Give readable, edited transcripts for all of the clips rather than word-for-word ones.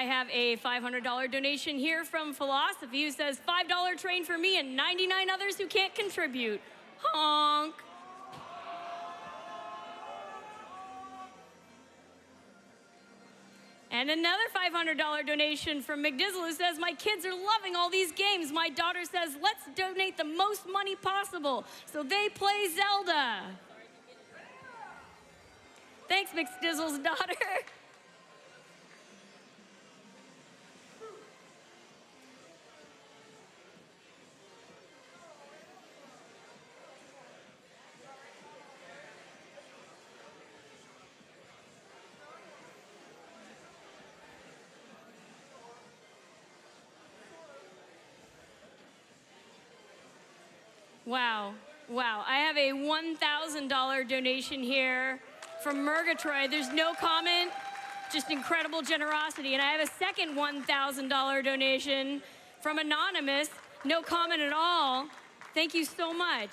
I have a $500 donation here from Philosophy, who says, $5 train for me and 99 others who can't contribute. Honk. And another $500 donation from McDizzle, who says, my kids are loving all these games. My daughter says, let's donate the most money possible so they play Zelda. Thanks, McDizzle's daughter. Wow, wow. I have a $1,000 donation here from Murgatroyd. There's no comment, just incredible generosity. And I have a second $1,000 donation from Anonymous. No comment at all. Thank you so much.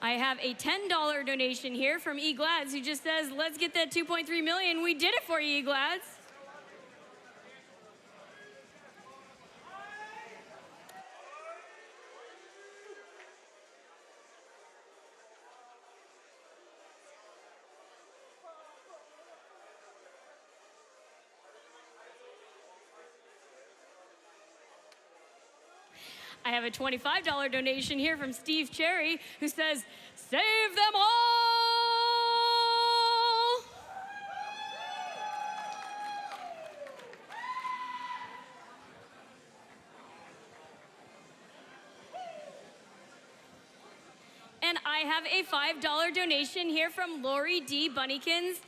I have a $10 donation here from eGlads, who just says, let's get that 2.3 million. We did it for you, eGlads. I have a $25 donation here from Steve Cherry, who says, save them all! And I have a $5 donation here from Lori D. Bunnykins.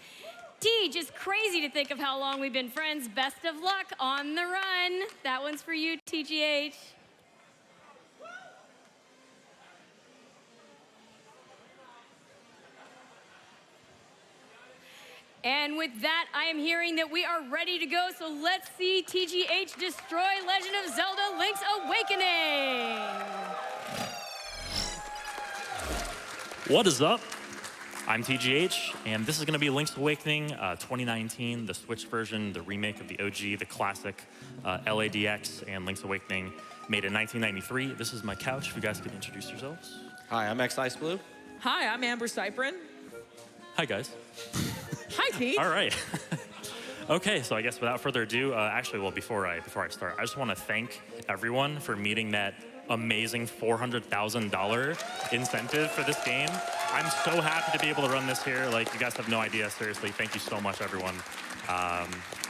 D, just crazy to think of how long we've been friends. Best of luck on the run. That one's for you, TGH. And with that, I am hearing that we are ready to go, so let's see TGH destroy Legend of Zelda Link's Awakening! What is up? I'm TGH, and this is going to be Link's Awakening 2019, the Switch version, the remake of the OG, the classic LADX and Link's Awakening, made in 1993. This is my couch, if you guys could introduce yourselves. Hi, I'm xiceblue. Hi, I'm ambercyprian. Hi, guys. Hi, Pete. All right. Okay, so I guess without further ado, actually, well, before I start, I just want to thank everyone for meeting that amazing $400,000 incentive for this game. I'm so happy to be able to run this here. Like, you guys have no idea. Seriously, thank you so much, everyone.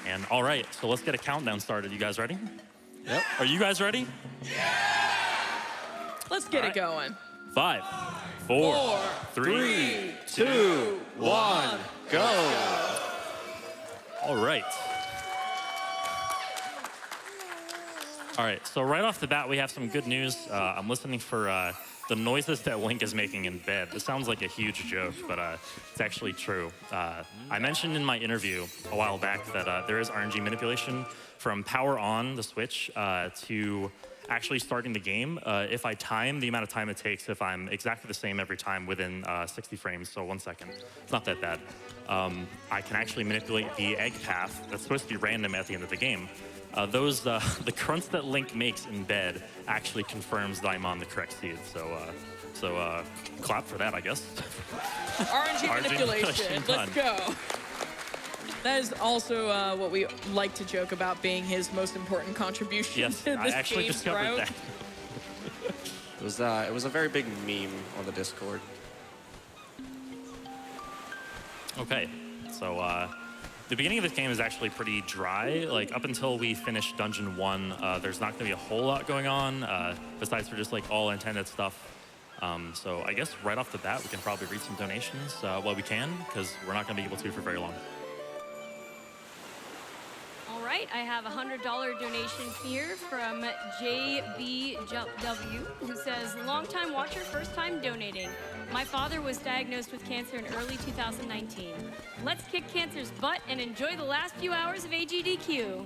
And all right, so let's get a countdown started. You guys ready? Yep. Are you guys ready? Yeah! Let's get it going. 5, 4, 3, 2, 1, go. All right. All right, so right off the bat, we have some good news. I'm listening for the noises that Link is making in bed. This sounds like a huge joke, but it's actually true. I mentioned in my interview a while back that there is RNG manipulation from power on the Switch to actually starting the game. If I time the amount of time it takes, if I'm exactly the same every time within 60 frames, so 1 second, it's not that bad. I can actually manipulate the egg path that's supposed to be random at the end of the game. The grunts that Link makes in bed actually confirms that I'm on the correct seed. So clap for that, I guess. RNG manipulation. Let's go. That is also what we like to joke about being his most important contribution Yes, to this I actually game's discovered route. that. It was a very big meme on the Discord. Okay, so the beginning of this game is actually pretty dry. Like, up until we finish Dungeon 1, there's not gonna be a whole lot going on, besides for just like all intended stuff. So I guess right off the bat, we can probably read some donations while we can, because we're not gonna be able to for very long. All right, I have a $100 donation here from JBW, who says, long-time watcher, first time donating. My father was diagnosed with cancer in early 2019. Let's kick cancer's butt and enjoy the last few hours of AGDQ.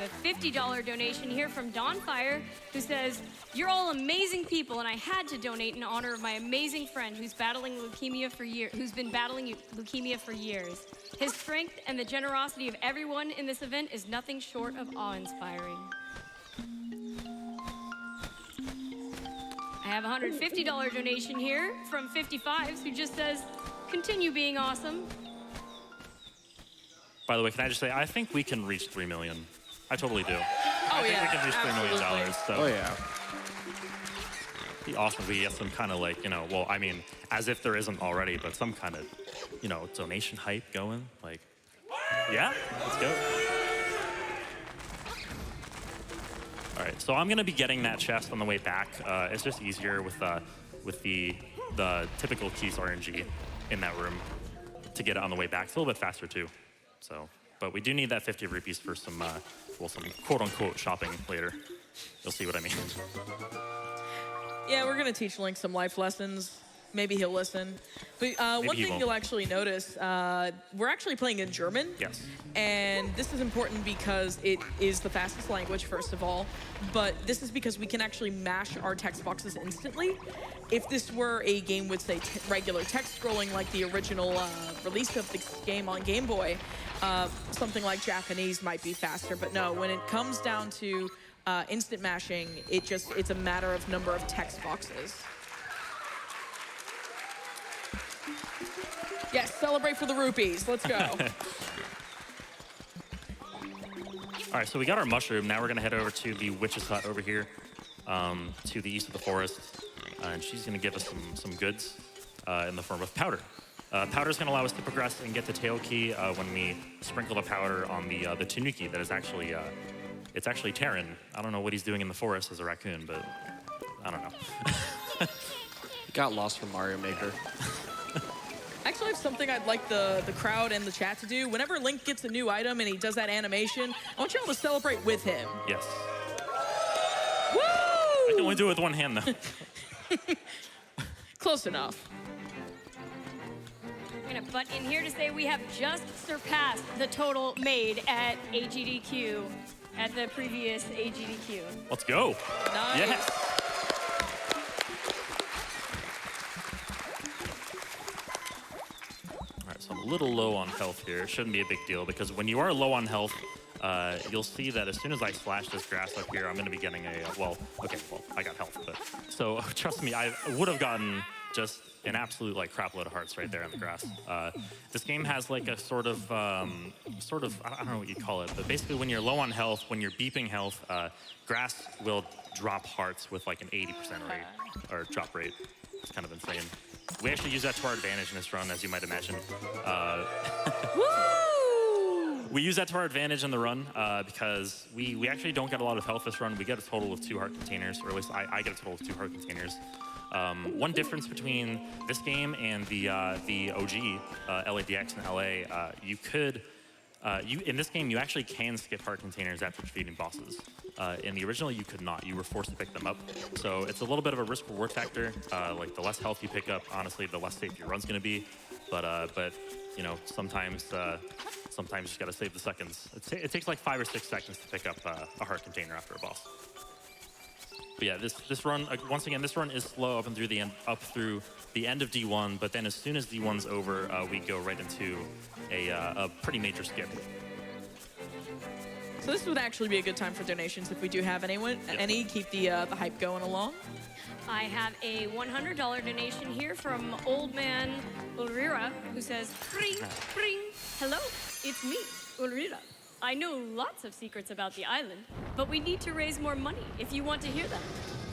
a $50 donation here from Dawnfire, who says, "You're all amazing people, and I had to donate in honor of my amazing friend who's been battling leukemia for years. His strength and the generosity of everyone in this event is nothing short of awe-inspiring." I have a $150 donation here from 55s, who just says, "Continue being awesome." By the way, can I just say, I think we can reach 3 million. I totally do. Oh, I think we can reach $3 million. absolutely. So Oh, yeah. it'd be awesome if we get some kind of like, well, I mean, as if there isn't already, but some kind of, donation hype going. Like, yeah, let's go. All right, so I'm gonna be getting that chest on the way back. It's just easier with the typical keys RNG in that room to get it on the way back. It's a little bit faster too. So, but we do need that 50 rupees for some quote-unquote shopping later. You'll see what I mean. Yeah, we're gonna teach Link some life lessons. Maybe he'll listen. But one he thing won't. you'll actually notice, we're actually playing in German. Yes. And this is important because it is the fastest language, first of all. But this is because we can actually mash our text boxes instantly. If this were a game with, say, regular text scrolling like the original release of the game on Game Boy, something like Japanese might be faster. But no, when it comes down to instant mashing, it's a matter of number of text boxes. Yes, celebrate for the rupees. Let's go. All right, so we got our mushroom. Now we're gonna head over to the witch's hut over here, to the east of the forest, and she's gonna give us some goods in the form of powder. Powder's gonna allow us to progress and get the tail key when we sprinkle the powder on the tanuki that is actually it's actually Terran. I don't know what he's doing in the forest as a raccoon, but I don't know. He got lost from Mario Maker. Actually, I have something I'd like the crowd and the chat to do. Whenever Link gets a new item and he does that animation, I want y'all to celebrate with him. Yes. Woo! I can only do it with one hand though. Close enough. I'm gonna butt in here to say we have just surpassed the total made at AGDQ, at the previous AGDQ. Let's go. Nice. Yes. All right, so I'm a little low on health here. Shouldn't be a big deal because when you are low on health, you'll see that as soon as I slash this grass up here, I'm gonna be getting I got health, but so trust me, I would have gotten just an absolute like crap load of hearts right there on the grass. This game has like a sort of I don't know what you call it, but basically when you're low on health, when you're beeping health, grass will drop hearts with like an 80% rate or drop rate. It's kind of insane. We actually use that to our advantage in this run, as you might imagine. Woo! We use that to our advantage in the run because we actually don't get a lot of health this run. We get a total of 2 heart containers, or at least I get a total of 2 heart containers. One difference between this game and the OG LADX and LA, in this game you actually can skip heart containers after defeating bosses. In the original you could not. You were forced to pick them up. So it's a little bit of a risk reward factor. Like the less health you pick up, honestly, the less safe your run's gonna be. But sometimes you just gotta save the seconds. It takes like 5 or 6 seconds to pick up a heart container after a boss. But yeah, this run, once again, this run is slow up through the end of D1, but then as soon as D1's over, we go right into a pretty major skip. So this would actually be a good time for donations if we do have any. Keep the hype going along. I have a $100 donation here from Old Man Ulrira, who says, "Ring, ring, hello, it's me, Ulrira. I know lots of secrets about the island, but we need to raise more money if you want to hear them.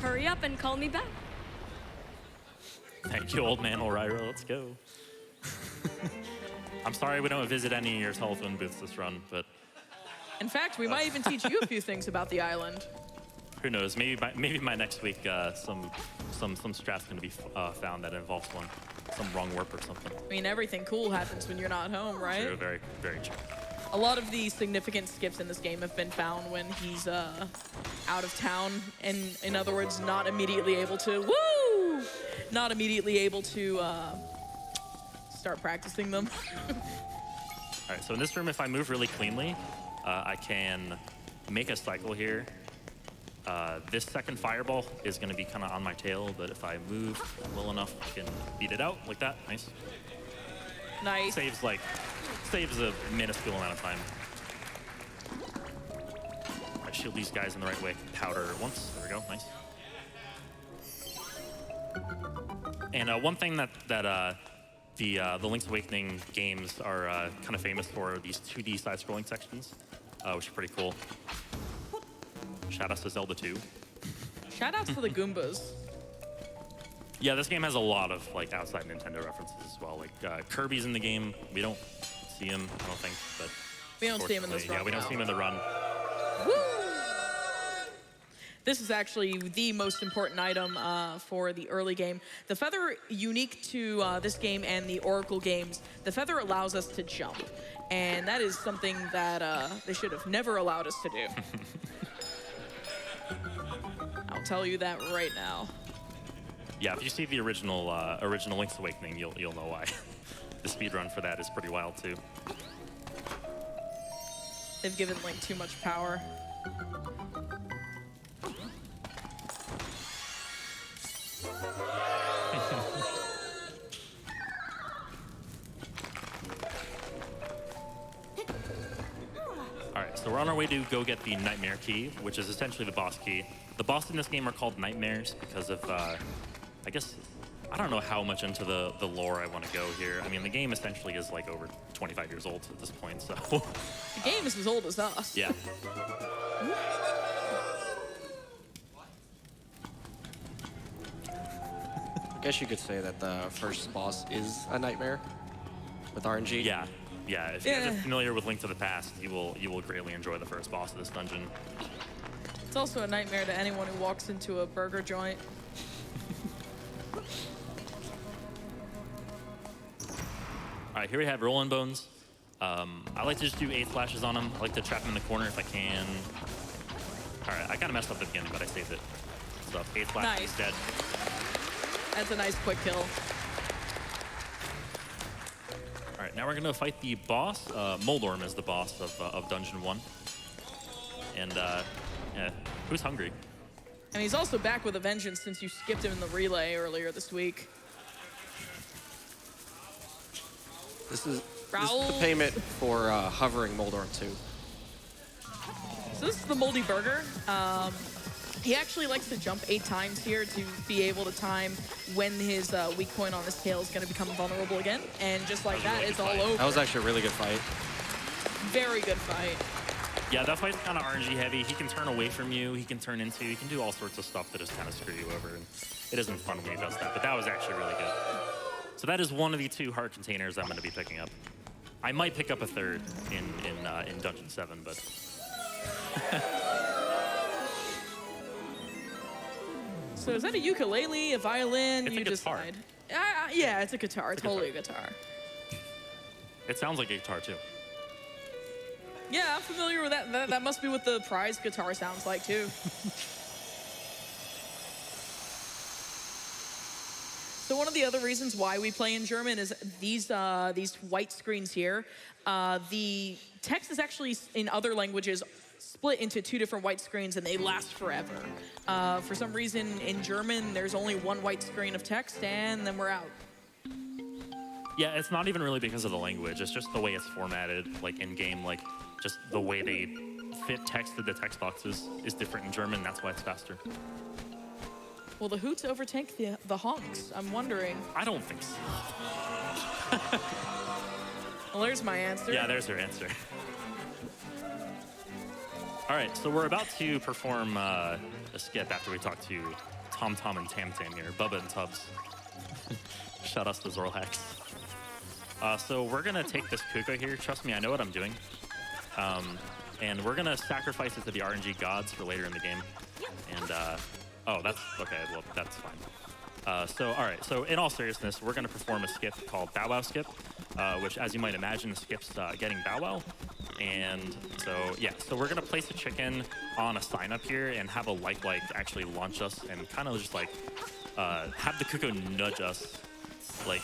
Hurry up and call me back." Thank you, Old Man Ulrira. Let's go. I'm sorry we don't visit any of your telephone booths this run, but In fact, we might even teach you a few things about the island. who knows? Maybe by next week, some strat's gonna be found that involves one, some wrong warp or something. I mean, everything cool happens when you're not home, right? True, very, very true. A lot of the significant skips in this game have been found when he's out of town, and in other words, not immediately able to start practicing them. All right, so in this room, if I move really cleanly, I can make a cycle here. This second fireball is going to be kind of on my tail, but if I move well enough, I can beat it out like that. Nice. Nice. Saves a minuscule amount of time. I shield these guys in the right way. Powder once. There we go. Nice. And one thing that the Link's Awakening games are kind of famous for are these 2D side-scrolling sections, which are pretty cool. Shout outs to Zelda 2. Shout outs to the Goombas. Yeah, this game has a lot of like outside Nintendo references as well. Like Kirby's in the game. We don't see him, I don't think, but We don't see him in this run. Yeah, we don't see him in the run. Woo! This is actually the most important item for the early game. The feather, unique to this game and the Oracle games, the feather allows us to jump. And that is something that they should have never allowed us to do. I'll tell you that right now. Yeah, if you see the original Link's Awakening, you'll know why. The speedrun for that is pretty wild too. They've given Link too much power. All right, so we're on our way to go get the Nightmare Key, which is essentially the boss key. The boss in this game are called Nightmares because of, I guess, I don't know how much into the lore I want to go here. I mean, the game essentially is like over 25 years old at this point, so. The game is as old as us. Yeah. I guess you could say that the first boss is a nightmare with RNG. Yeah, yeah. If you guys are familiar with Link to the Past, you will greatly enjoy the first boss of this dungeon. It's also a nightmare to anyone who walks into a burger joint. All right, here we have Rolling Bones. I like to just do 8 slashes on him. I like to trap him in the corner if I can. All right, I kind of messed up at the beginning, but I saved it. So 8 slashes, Nice. he's dead. That's a nice quick kill. All right, now we're gonna fight the boss. Moldorm is the boss of Dungeon 1. And yeah, who's hungry? And he's also back with a vengeance since you skipped him in the relay earlier this week. This is Raoul. the payment for hovering Moldorm 2. So this is the Moldy Burger. He actually likes to jump 8 times here to be able to time when his weak point on his tail is going to become vulnerable again. And just like that, it's all over. That was actually a really good fight. Very good fight. Yeah, that fight's kind of RNG heavy. He can turn away from you. He can turn into. He can do all sorts of stuff that just kind of screw you over. And it isn't fun when he does that. But that was actually really good. So that is one of the 2 heart containers I'm going to be picking up. I might pick up a third in Dungeon 7, but. So is that a ukulele, a violin? It's you a guitar. decide. Yeah, it's a guitar. Totally a guitar. It sounds like a guitar too. Yeah, I'm familiar with that. That must be what the prize guitar sounds like too. So one of the other reasons why we play in German is these white screens here. The text is actually in other languages split into 2 different white screens, and they last forever. For some reason, in German, there's only 1 white screen of text, and then we're out. Yeah, it's not even really because of the language. It's just the way it's formatted, like in game, like just the way they fit text to the text boxes is different in German. That's why it's faster. Will the hoots overtake the honks? I'm wondering. I don't think so. Well, there's my answer. Yeah, there's your answer. All right, so we're about to perform a skip after we talk to Tom Tom and Tam Tam here, Bubba and Tubbs. Shout outs to Zorlax. So we're gonna take this Kuko here. Trust me, I know what I'm doing. And we're gonna sacrifice it to the RNG gods for later in the game. And oh, that's okay. Well, that's fine. So all right. So in all seriousness, we're gonna perform a skip called Bow Wow Skip, which, as you might imagine, skips getting Bow Wow. And so yeah, so we're gonna place a chicken on a sign up here and have a like actually launch us and kind of just like have the Kuko nudge us like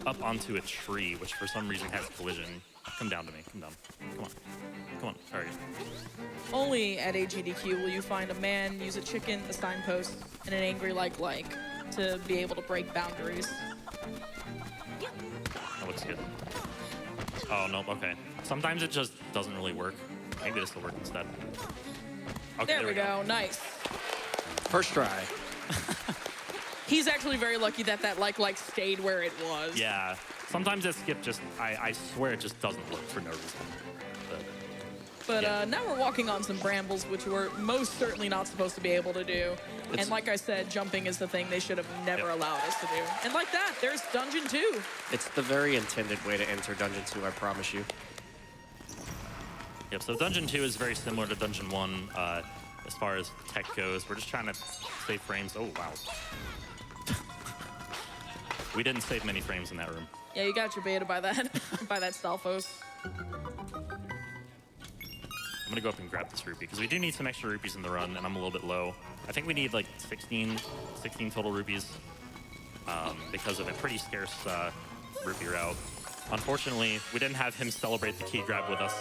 up onto a tree, which for some reason has collision. Come down to me. Come down. Come on. Come on. All right. Only at AGDQ will you find a man use a chicken, a signpost, and an angry like to be able to break boundaries. That looks good. Oh, nope. Okay. Sometimes it just doesn't really work. Maybe this will work instead. Okay, There we go. Nice. First try. He's actually very lucky that that like stayed where it was. Yeah. Sometimes that skip just, I swear it just doesn't work for no reason. But Yeah. now we're walking on some brambles, which we're most certainly not supposed to be able to do. And like I said, jumping is the thing they should have never Yep. allowed us to do. And like that, there's Dungeon 2. It's the very intended way to enter Dungeon 2, I promise you. Yep, so Dungeon 2 is very similar to Dungeon 1 as far as tech goes. We're just trying to save frames. Oh, wow. We didn't save many frames in that room. Yeah, you got your beta by that, by that Stalfos. I'm gonna go up and grab this rupee, because we do need some extra rupees in the run, and I'm a little bit low. I think we need like 16 total rupees because of a pretty scarce rupee route. Unfortunately, we didn't have him celebrate the key grab with us.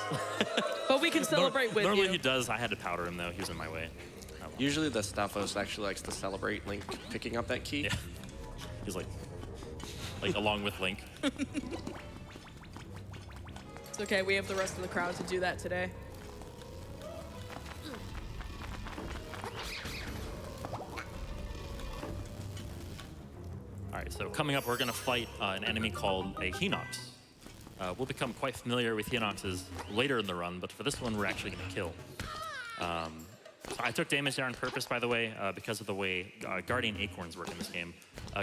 But we can celebrate with Normally you. he does. I had to powder him, though. He was in my way. Oh, well. Usually the Stalfos actually likes to celebrate Link picking up that key. Yeah. He's like along with Link. It's okay, we have the rest of the crowd to do that today. All right, so coming up, we're going to fight an enemy called a Hinox. We'll become quite familiar with Hinoxes later in the run, but for this one, we're actually going to kill. So I took damage there on purpose, by the way, because of the way Guardian Acorns work in this game.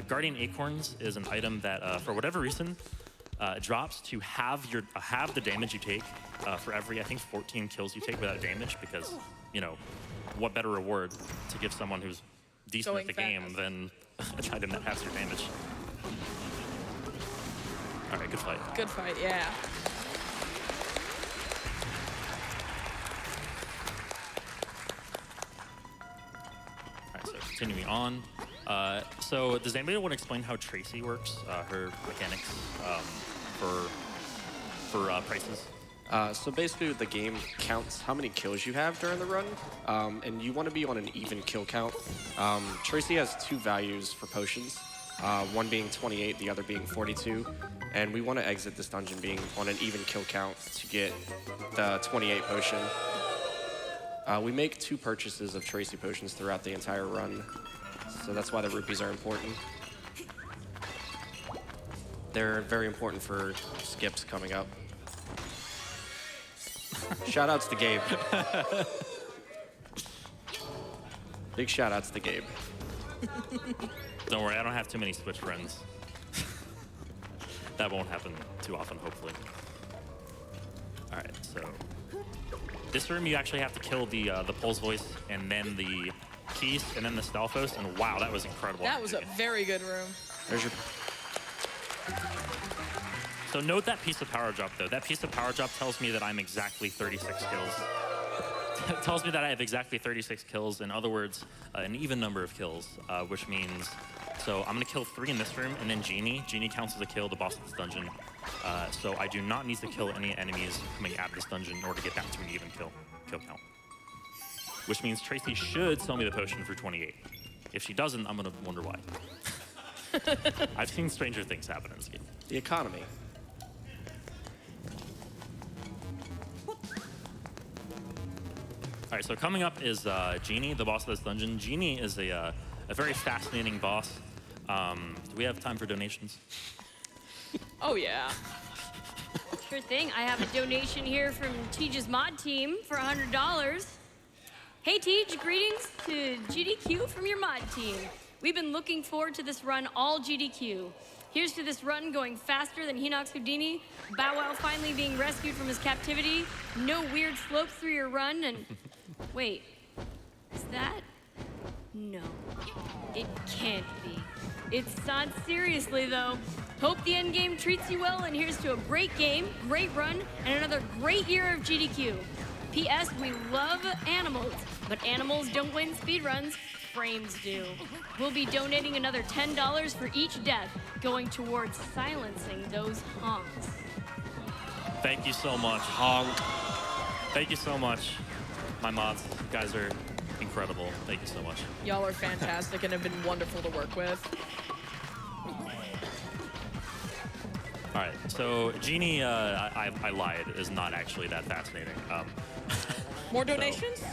Guardian Acorns is an item that, for whatever reason, drops to halve the damage you take for every, I think, 14 kills you take without damage, because, you know, what better reward to give someone who's decent Going at the game fast. than a item that halves your damage. All right, good fight. Good fight, yeah. All right, so continuing on. So does anybody want to explain how Tracy works, her mechanics for prices? So basically the game counts how many kills you have during the run, and you want to be on an even kill count. Tracy has two values for potions, one being 28, the other being 42, and we want to exit this dungeon being on an even kill count to get the 28 potion. We make 2 purchases of Tracy potions throughout the entire run, so that's why the rupees are important. They're very important for skips coming up. Shoutouts to Gabe. Big shoutouts to Gabe. Don't worry, I don't have too many Switch friends. That won't happen too often, hopefully. All right, so this room you actually have to kill the Pulse Voice and then the Keys and then the Stalfos, and wow, that was incredible. That was a very good room. There's your... So note that piece of power drop, though. That piece of power drop tells me that I'm exactly 36 kills. It tells me that I have exactly 36 kills. In other words, an even number of kills, which means... So I'm going to kill 3 in this room, and then Genie. Genie counts as a kill, the boss of this dungeon. So I do not need to kill any enemies coming out of this dungeon in order to get back to an even kill count. Which means Tracy should sell me the potion for 28. If she doesn't, I'm going to wonder why. I've seen stranger things happen in this game. The economy. All right, so coming up is Genie, the boss of this dungeon. Genie is a very fascinating boss. Do we have time for donations? Oh, yeah. Sure thing. I have a donation here from Teej's mod team for $100. Hey, Teej, greetings to GDQ from your mod team. We've been looking forward to this run all GDQ. Here's to this run going faster than Hinox Houdini, Bow Wow finally being rescued from his captivity, no weird slopes through your run, and... Wait, is that? No, it can't be. It's not seriously, though. Hope the end game treats you well, and here's to a great game, great run, and another great year of GDQ. P.S. We love animals, but animals don't win speedruns. frames do. We'll be donating another $10 for each death, going towards silencing those honks. Thank you so much. Honk. Thank you so much. My mods, you guys are incredible. Thank you so much. Y'all are fantastic and have been wonderful to work with. All right, so Genie, I lied, is not actually that fascinating. More donations?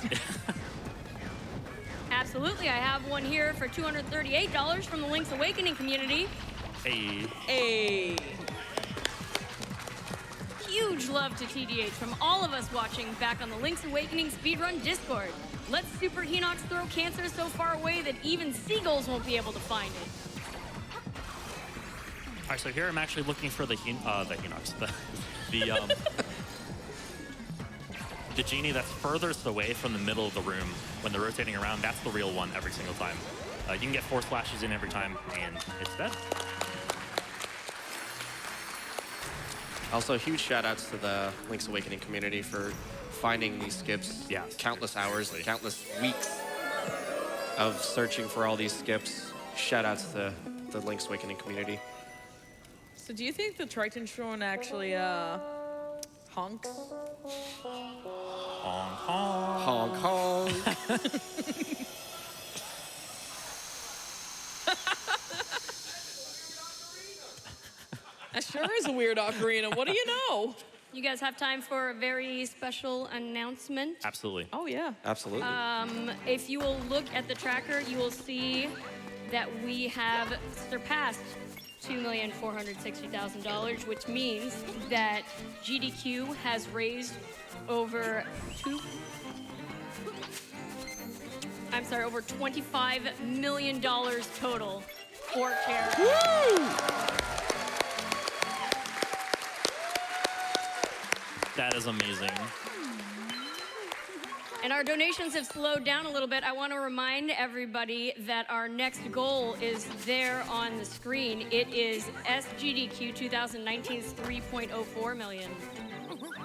Absolutely, I have one here for $238 from the Link's Awakening community. Hey, Hey. Huge love to TGH from all of us watching back on the Link's Awakening Speedrun Discord. Let's Super Hinox throw cancer so far away that even seagulls won't be able to find it. all right, so here I'm actually looking for the Hinox, the Genie that's furthest away from the middle of the room when they're rotating around. That's the real one every single time. You can get 4 splashes in every time, and it's dead. Also, huge shout outs to the Link's Awakening community for finding these skips. Yeah. Countless hours, countless weeks of searching for all these skips. Shout outs to the Link's Awakening community. So do you think the Triton Shorn actually honks? Honk, honk. Honk, honk. That sure is a weird ocarina. What do you know? You guys have time for a very special announcement? Absolutely. Oh, yeah. Absolutely. If you will look at the tracker, you will see that we have surpassed $2,460,000, which means that GDQ has raised over over $25 million total for charity. Woo! That is amazing. And our donations have slowed down a little bit. I want to remind everybody that our next goal is there on the screen. It is SGDQ2019's $3.04 million.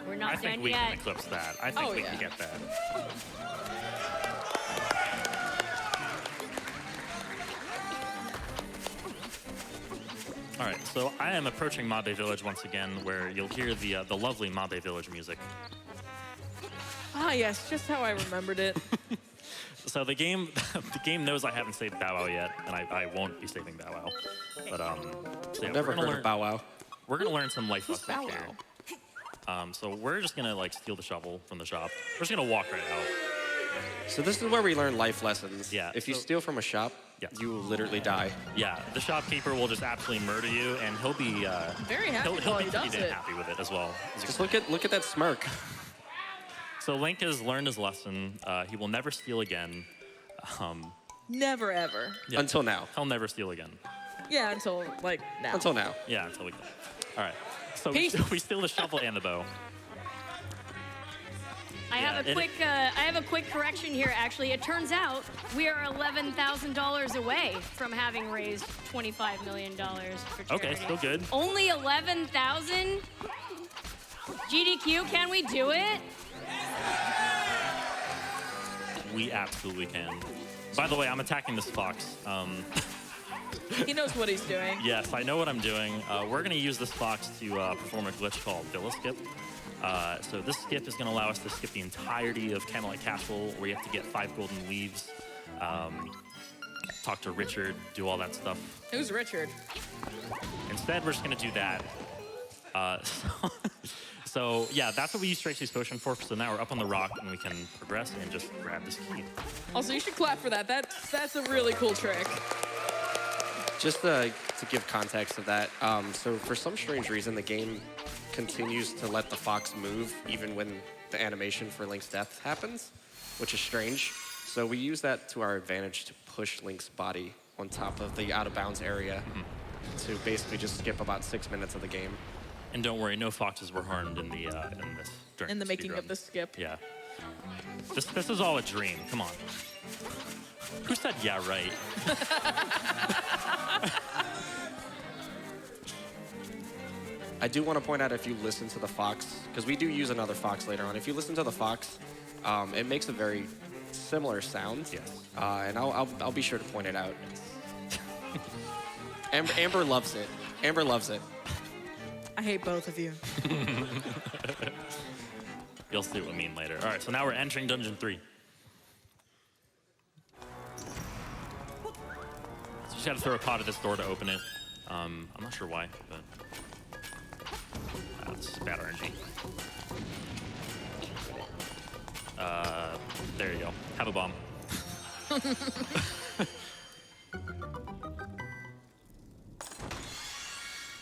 We're not I done think we yet. can eclipse that. I think we yeah. can get that. All right, so I am approaching Mabe Village once again, where you'll hear the lovely Mabe Village music. Ah, yes, just how I remembered it. So the game knows I haven't saved Bow Wow yet, and I won't be saving Bow Wow. But so yeah, Never heard of Bow Wow. We're gonna learn some life lessons Bow here. So we're just gonna steal the shovel from the shop. We're just gonna walk right out. So this is where we learn life lessons. Yeah, If you so- steal from a shop, Yeah. you will literally die. Yeah, the shopkeeper will just absolutely murder you, and he'll be Very happy he'll while be he does pretty it. happy with it as well. Just look at that smirk. So Link has learned his lesson. He will never steal again. Never, ever. Yeah. Until now. He'll never steal again. Yeah, until, like, now. Until now. Yeah, until we get. All right. So Peace. we steal the shovel and the bow. I have a quick correction here. Actually, it turns out we are $11,000 away from having raised $25 million for charity. Okay, still good. Only 11,000. GDQ, can we do it? We absolutely can. By the way, I'm attacking this fox. He knows what he's doing. Yes, I know what I'm doing. We're going to use this fox to perform a glitch called Villa Skip. So this skip is going to allow us to skip the entirety of Candlelight Castle, where you have to get 5 golden leaves, talk to Richard, do all that stuff. Who's Richard? Instead, we're just going to do that. So yeah, that's what we use Tracy's potion for. So now we're up on the rock, and we can progress and just grab this key. Also, you should clap for that. That's a really cool trick. Just to give context of that, so for some strange reason, the game continues to let the fox move even when the animation for Link's death happens, which is strange. So we use that to our advantage to push Link's body on top of the out-of-bounds area to basically just skip about 6 minutes of the game. And don't worry, no foxes were harmed in this during In the making speedrun. of the skip. Yeah. This is all a dream. Come on. Who said yeah right? I do want to point out, if you listen to the fox, because we do use another fox later on, if you listen to the fox, it makes a very similar sound. Yes. And I'll be sure to point it out. Amber loves it. Amber loves it. I hate both of you. You'll see what I mean later. All right, so now we're entering Dungeon 3. So you just got to throw a pot at this door to open it. I'm not sure why, but this is bad RNG. There you go. Have a bomb.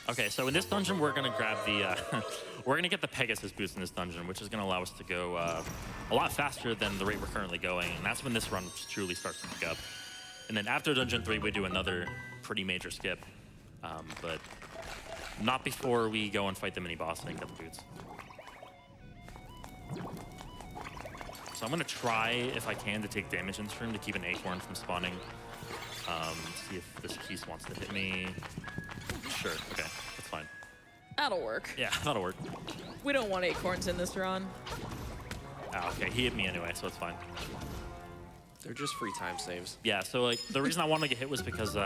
Okay, so in this dungeon, we're gonna grab the, we're gonna get the Pegasus boots in this dungeon, which is gonna allow us to go a lot faster than the rate we're currently going, and that's when this run truly starts to pick up. And then after Dungeon 3, we do another pretty major skip, but not before we go and fight the mini boss and get the boots. So I'm gonna try, if I can, to take damage in this room to keep an acorn from spawning. See if this piece wants to hit me. Sure, okay, that's fine. That'll work. Yeah, that'll work. We don't want acorns in this run. Ah, okay, he hit me anyway, so it's fine. They're just free time saves. Yeah, so like the reason I wanted to get hit was because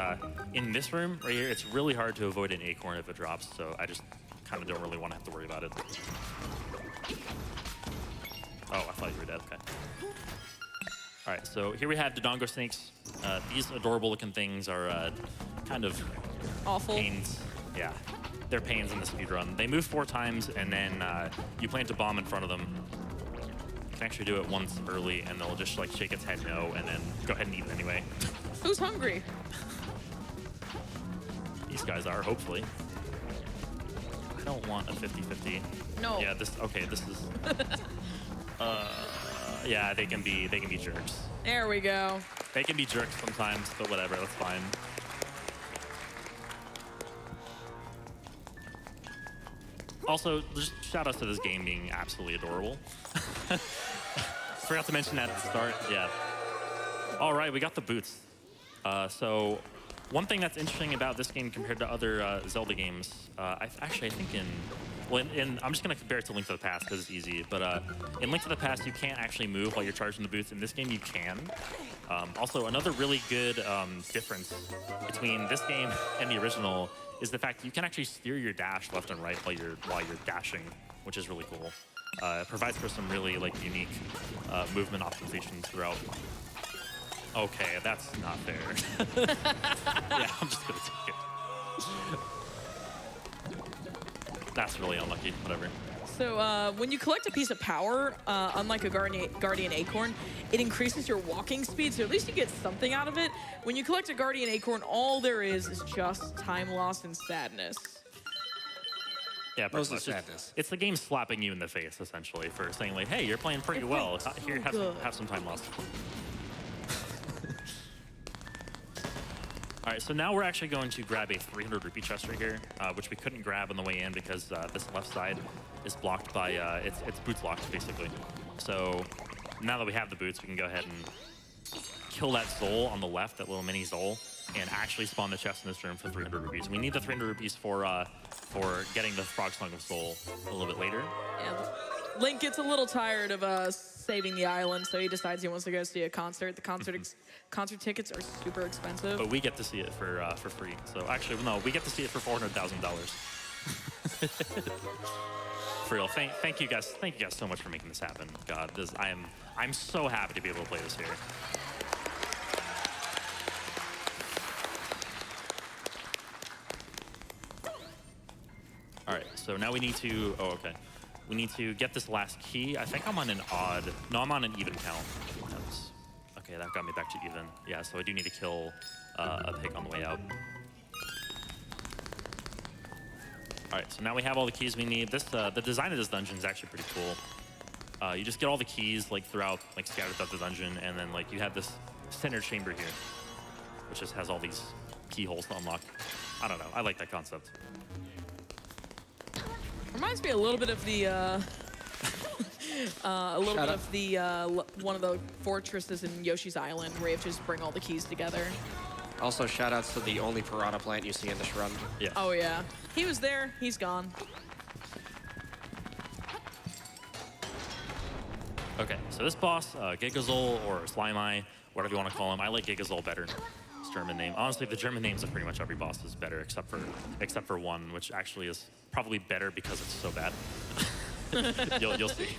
in this room right here, it's really hard to avoid an acorn if it drops, so I just kind of don't really want to have to worry about it. Oh, I thought you were dead, okay. All right, so here we have the Dodongo snakes. These adorable looking things are kind of Awful. pains. Yeah, they're pains in the speedrun. They move 4 times, and then you plant a bomb in front of them. You can actually do it once early, and they'll just like shake its head no, and then go ahead and eat it anyway. Who's hungry? These guys are, hopefully. I don't want a 50-50. No. Yeah, this is... yeah, they can be jerks. There we go. They can be jerks sometimes, but whatever, that's fine. Also, just shout out to this game being absolutely adorable. Forgot to mention that at the start, yeah. All right, we got the boots. So one thing that's interesting about this game compared to other Zelda games, I think I'm just gonna compare it to Link to the Past because it's easy, but in Link to the Past, you can't actually move while you're charging the boots. In this game, you can. Also, another really good difference between this game and the original is the fact that you can actually steer your dash left and right while you're dashing, which is really cool. It provides for some really like unique movement optimizations throughout. Okay, that's not fair. Yeah, I'm just gonna take it. That's really unlucky, whatever. So when you collect a piece of power, unlike a Guardian Acorn, it increases your walking speed, so at least you get something out of it. When you collect a Guardian Acorn, all there is just time lost and sadness. Yeah, Mostly it's just- sadness. It's the game slapping you in the face, essentially, for saying like, hey, you're playing pretty well. Here, have some time lost. All right, so now we're actually going to grab a 300 rupee chest right here, which we couldn't grab on the way in because this left side is blocked by, it's boots locked, basically. So now that we have the boots, we can go ahead and kill that Zol on the left, that little mini Zol, and actually spawn the chest in this room for 300 rupees. We need the 300 rupees for getting the Frog Song of Soul a little bit later. Yeah, Link gets a little tired of saving the island, so he decides he wants to go see a concert. The concert tickets are super expensive. But we get to see it for free. So actually, no, we get to see it for $400,000. For real, thank you guys so much for making this happen. God, I'm so happy to be able to play this here. All right, so now we need to. Oh, okay. We need to get this last key. I think I'm on an odd. No, I'm on an even count. Okay, that got me back to even. Yeah, so I do need to kill a pig on the way out. All right, so now we have all the keys we need. The design of this dungeon is actually pretty cool. You just get all the keys like throughout, like scattered throughout the dungeon, and then like you have this center chamber here, which just has all these keyholes to unlock. I don't know. I like that concept. Reminds me a little bit of the one of the fortresses in Yoshi's Island where you have to just bring all the keys together. Also, shout outs to the only piranha plant you see in this run. Yeah. Oh yeah, he was there. He's gone. Okay, so this boss, Gigazol or Slimeye, whatever you want to call him. I like Gigazol better. His German name. Honestly, the German names of pretty much every boss is better, except for one, which actually is probably better because it's so bad. You'll see.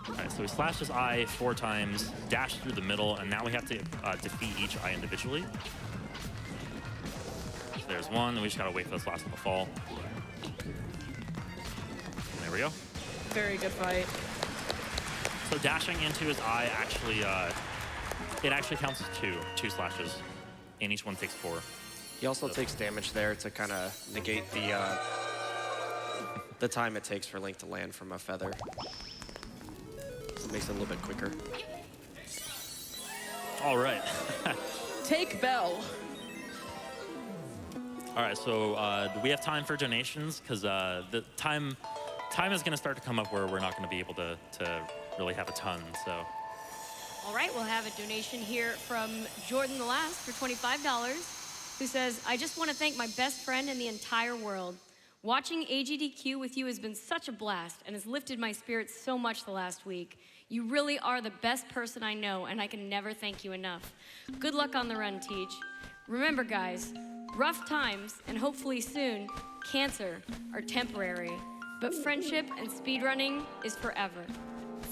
All right, so we slash his eye 4 times, dash through the middle, and now we have to defeat each eye individually. So there's one, and we just gotta wait for this last one to fall. And there we go. Very good fight. So dashing into his eye actually, it actually counts as 2 slashes, and each one takes 4. He also takes damage there to kind of negate the time it takes for Link to land from a feather. So it makes it a little bit quicker. All right. Take Bell. All right, so do we have time for donations? Because the time is going to start to come up where we're not going to be able to really have a ton, so. All right, we'll have a donation here from Jordan the Last for $25, who says, I just want to thank my best friend in the entire world. Watching AGDQ with you has been such a blast and has lifted my spirits so much the last week. You really are the best person I know, and I can never thank you enough. Good luck on the run, Teach. Remember, guys, rough times, and hopefully soon, cancer are temporary, but friendship and speedrunning is forever.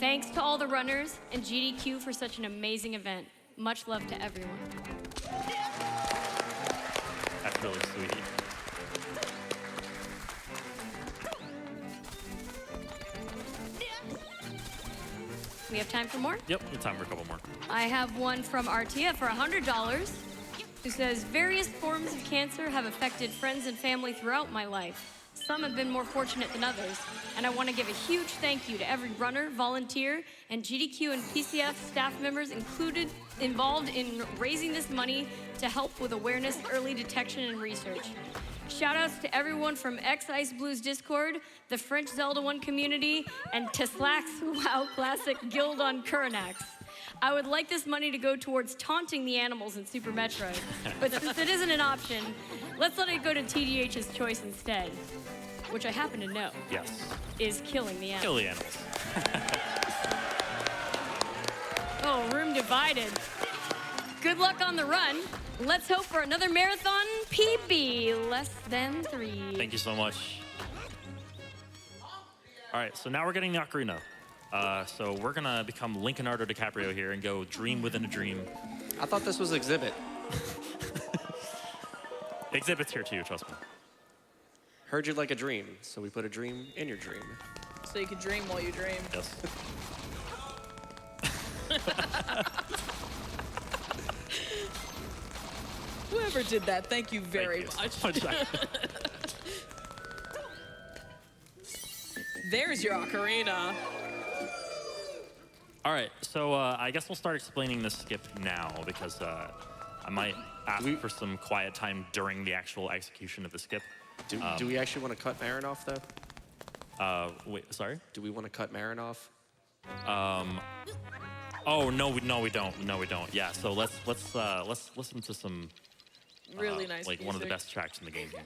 Thanks to all the runners and GDQ for such an amazing event. Much love to everyone. That's really sweet. We have time for more? Yep, we have time for a couple more. I have one from Artia for $100, who says, various forms of cancer have affected friends and family throughout my life. Some have been more fortunate than others, and I want to give a huge thank you to every runner, volunteer, and GDQ and PCF staff members involved in raising this money to help with awareness, early detection, and research. Shoutouts to everyone from xicebleu's Discord, the French Zelda 1 community, and Teslax's WoW Classic Guild on Kuranax. I would like this money to go towards taunting the animals in Super Metroid, but since it isn't an option, let's let it go to TGH's choice instead, which I happen to know is killing the animals. Kill the animals. Oh, room divided. Good luck on the run. Let's hope for another marathon PB, less than 3. Thank you so much. All right, so now we're getting the ocarina. So we're gonna become Leonardo DiCaprio here and go dream within a dream. I thought this was Exhibit. Exhibit's here too, trust me. Heard you like a dream, so we put a dream in your dream. So you can dream while you dream. Yes. Whoever did that, thank you very much. There's your ocarina. All right, so I guess we'll start explaining this skip now because I might ask for some quiet time during the actual execution of the skip. Do we actually want to cut Marin off, though? Wait, sorry? Do we want to cut Marin off? Oh no, we don't. No, we don't. Yeah, so let's listen to some Really nice like music. one of the best tracks in the game here.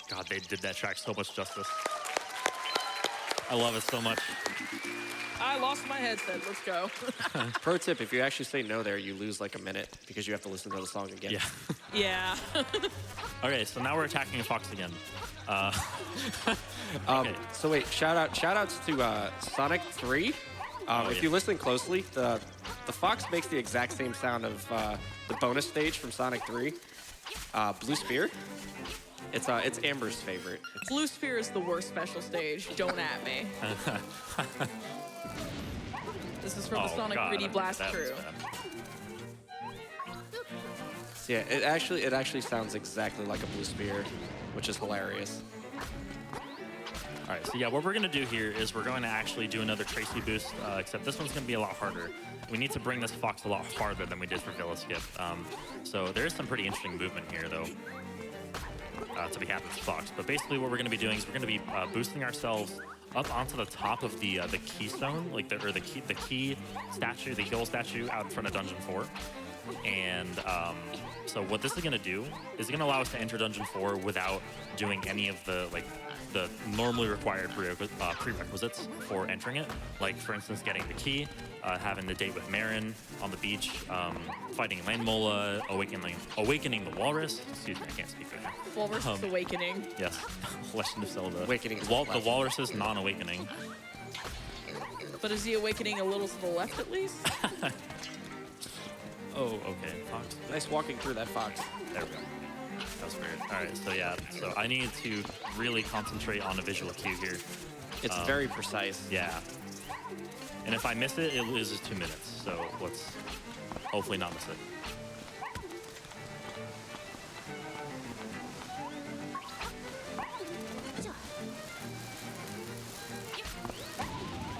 God, they did that track so much justice. I love it so much. I lost my headset. Let's go. Pro tip, if you actually say no there, you lose like a minute because you have to listen to the song again. Yeah. Yeah. Okay, so now we're attacking a fox again. Okay. So wait, shout-outs to Sonic 3. If you listen closely, the fox makes the exact same sound of the bonus stage from Sonic 3. Blue Spear. It's Amber's favorite. Blue Sphere is the worst special stage. Don't at me. This is from the Sonic 3D Blast crew. So yeah, it actually sounds exactly like a Blue Spear, which is hilarious. right, so yeah, what we're gonna do here is we're going to actually do another Tracy boost, except this one's gonna be a lot harder. We need to bring this fox a lot farther than we did for Villa Skip. So there is some pretty interesting movement here, though, to be had with this fox. But basically what we're gonna be doing is we're gonna be boosting ourselves up onto the top of the keystone, like the key statue, the heal statue out in front of Dungeon 4. And so what this is going to do is going to allow us to enter Dungeon 4 without doing any of the normally required prerequisites for entering it. Like, for instance, getting the key, having the date with Marin on the beach, fighting Landmola, awakening the walrus. Excuse me, I can't speak right now. Walrus Awakening. Yes, Legend of Zelda. Awakening. The walrus's non-awakening. But is the awakening a little to the left at least? Oh, okay. Fox. Nice walking through that fox. There we go. That was weird. All right, so yeah, so I need to really concentrate on a visual cue here. It's very precise. Yeah. And if I miss it, it loses 2 minutes. So let's hopefully not miss it.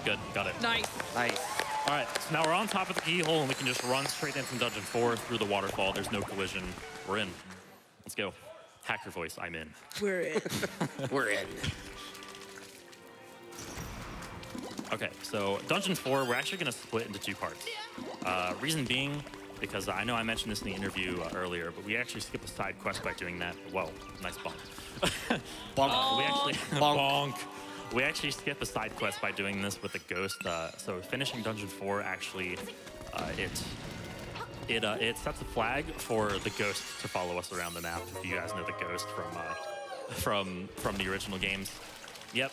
Good, got it. Nice. Nice. All right, so now we're on top of the keyhole, and we can just run straight in from Dungeon 4 through the waterfall. There's no collision. We're in. Let's go. Hacker voice, I'm in. We're in. We're in. Okay, so Dungeon 4, we're actually going to split into 2 parts. Reason being, because I know I mentioned this in the interview earlier, but we actually skip a side quest by doing that. Whoa, nice bonk. Bonk. We actually Bonk. We actually skip a side quest by doing this with the ghost. So finishing Dungeon 4 actually, it sets a flag for the ghost to follow us around the map. If you guys know the ghost from the original games, yep,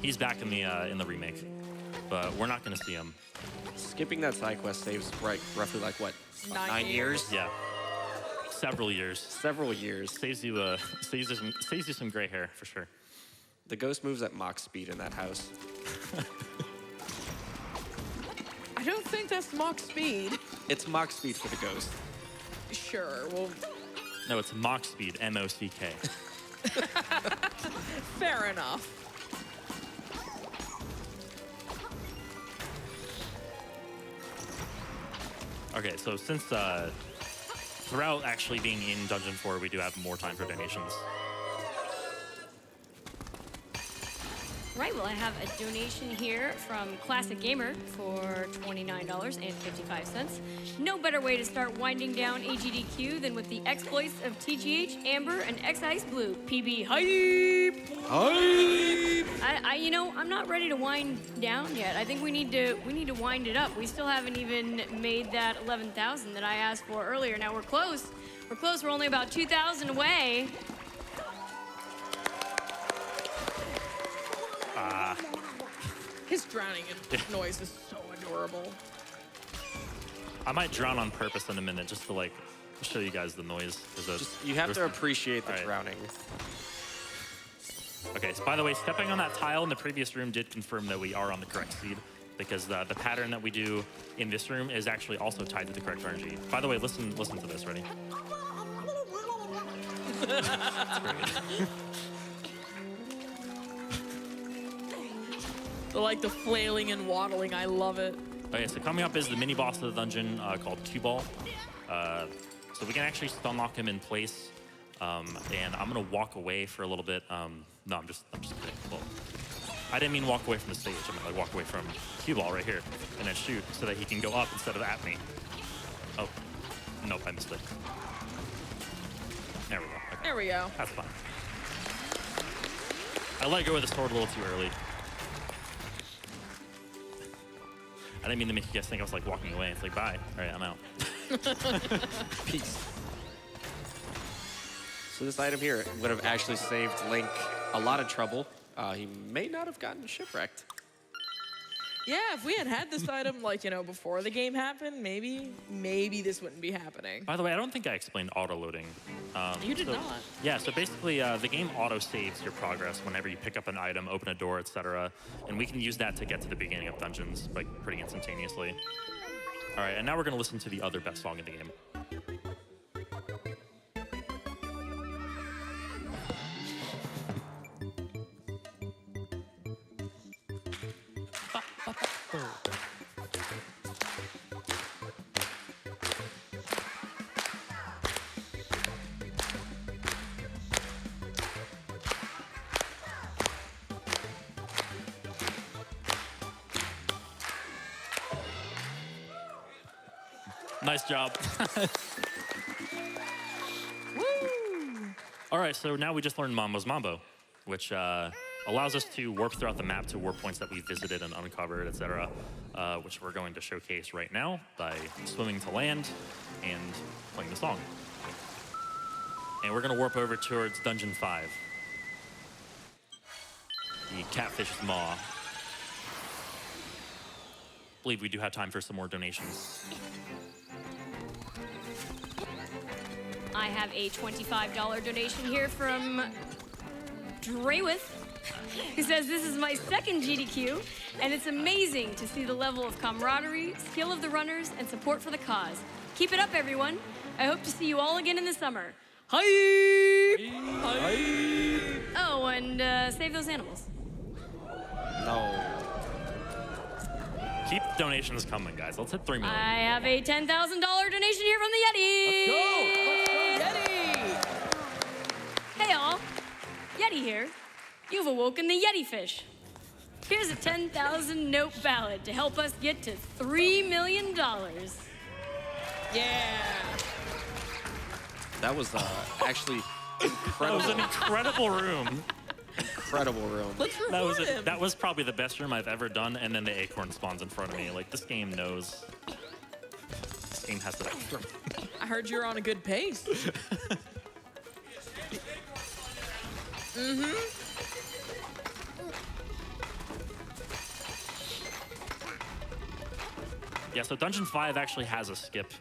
he's back in the remake, but we're not gonna see him. Skipping that side quest saves roughly like what? 9 years? Yeah, several years. Several years. Saves you some gray hair for sure. The ghost moves at Mach speed in that house. I don't think that's Mach speed. It's Mach speed for the ghost. Sure, well, No, it's Mock Speed, M-O-C-K. fair enough. Okay, so since throughout actually being in Dungeon 4, we do have more time for donations. Right, well, I have a donation here from Classic Gamer for $29.55. No better way to start winding down AGDQ than with the exploits of TGH, Amber, and xiceblue. PB hype! Hype! You know, I'm not ready to wind down yet. I think we need to wind it up. We still haven't even made that 11,000 that I asked for earlier. Now we're close. We're close. We're only about 2,000 away. His drowning noise is so adorable. I might drown on purpose in a minute just to like show you guys the noise. You have to appreciate the All right. drowning. Okay, so by the way, stepping on that tile in the previous room did confirm that we are on the correct seed, because the pattern that we do in this room is actually also tied to the correct RNG. By the way, listen to this. Ready? That's great. Like the flailing and waddling, I love it. Okay, so coming up is the mini boss of the dungeon called Q-Ball. So we can actually stun lock him in place, and I'm gonna walk away for a little bit. No, I'm just kidding. Well, I didn't mean walk away from the stage. I meant like walk away from Q-Ball right here, and then shoot so that he can go up instead of at me. Oh, nope, I missed it. There we go. Okay. There we go. That's fine. I let go of the sword a little too early. I didn't mean to make you guys think I was like walking away. It's like, bye. All right, I'm out. Peace. So this item here would have actually saved Link a lot of trouble. He may not have gotten shipwrecked. Yeah, if we had had this item, like, before the game happened, maybe this wouldn't be happening. By the way, I don't think I explained auto-loading. You did not. Yeah, so basically the game auto-saves your progress whenever you pick up an item, open a door, etc. And we can use that to get to the beginning of dungeons, like, pretty instantaneously. All right, and now we're going to listen to the other best song in the game. Nice job. All right, so now we just learned Mambo's Mambo, which allows us to warp throughout the map to warp points that we visited and uncovered, etc., which we're going to showcase right now by swimming to land and playing the song. And we're going to warp over towards Dungeon 5. The Catfish's Maw. I believe we do have time for some more donations. I have a $25 donation here from Draywith, who says, this is my second GDQ, and it's amazing to see the level of camaraderie, skill of the runners, and support for the cause. Keep it up, everyone. I hope to see you all again in the summer. Hi! Oh, and save those animals. No. Keep donations coming, guys. Let's hit 3 million. I have a $10,000 donation here from the Yeti. Let's go, Yeti! Hey, all. Yeti here. You've awoken the Yeti fish. Here's a 10,000 note ballot to help us get to $3 million. Yeah. That was actually That incredible. was an incredible room. Incredible room. Let's reward him. That was probably the best room I've ever done, and then the acorn spawns in front of me. Like, this game knows. This game has the best room. I heard you're on a good pace. Yeah, so Dungeon 5 actually has a skip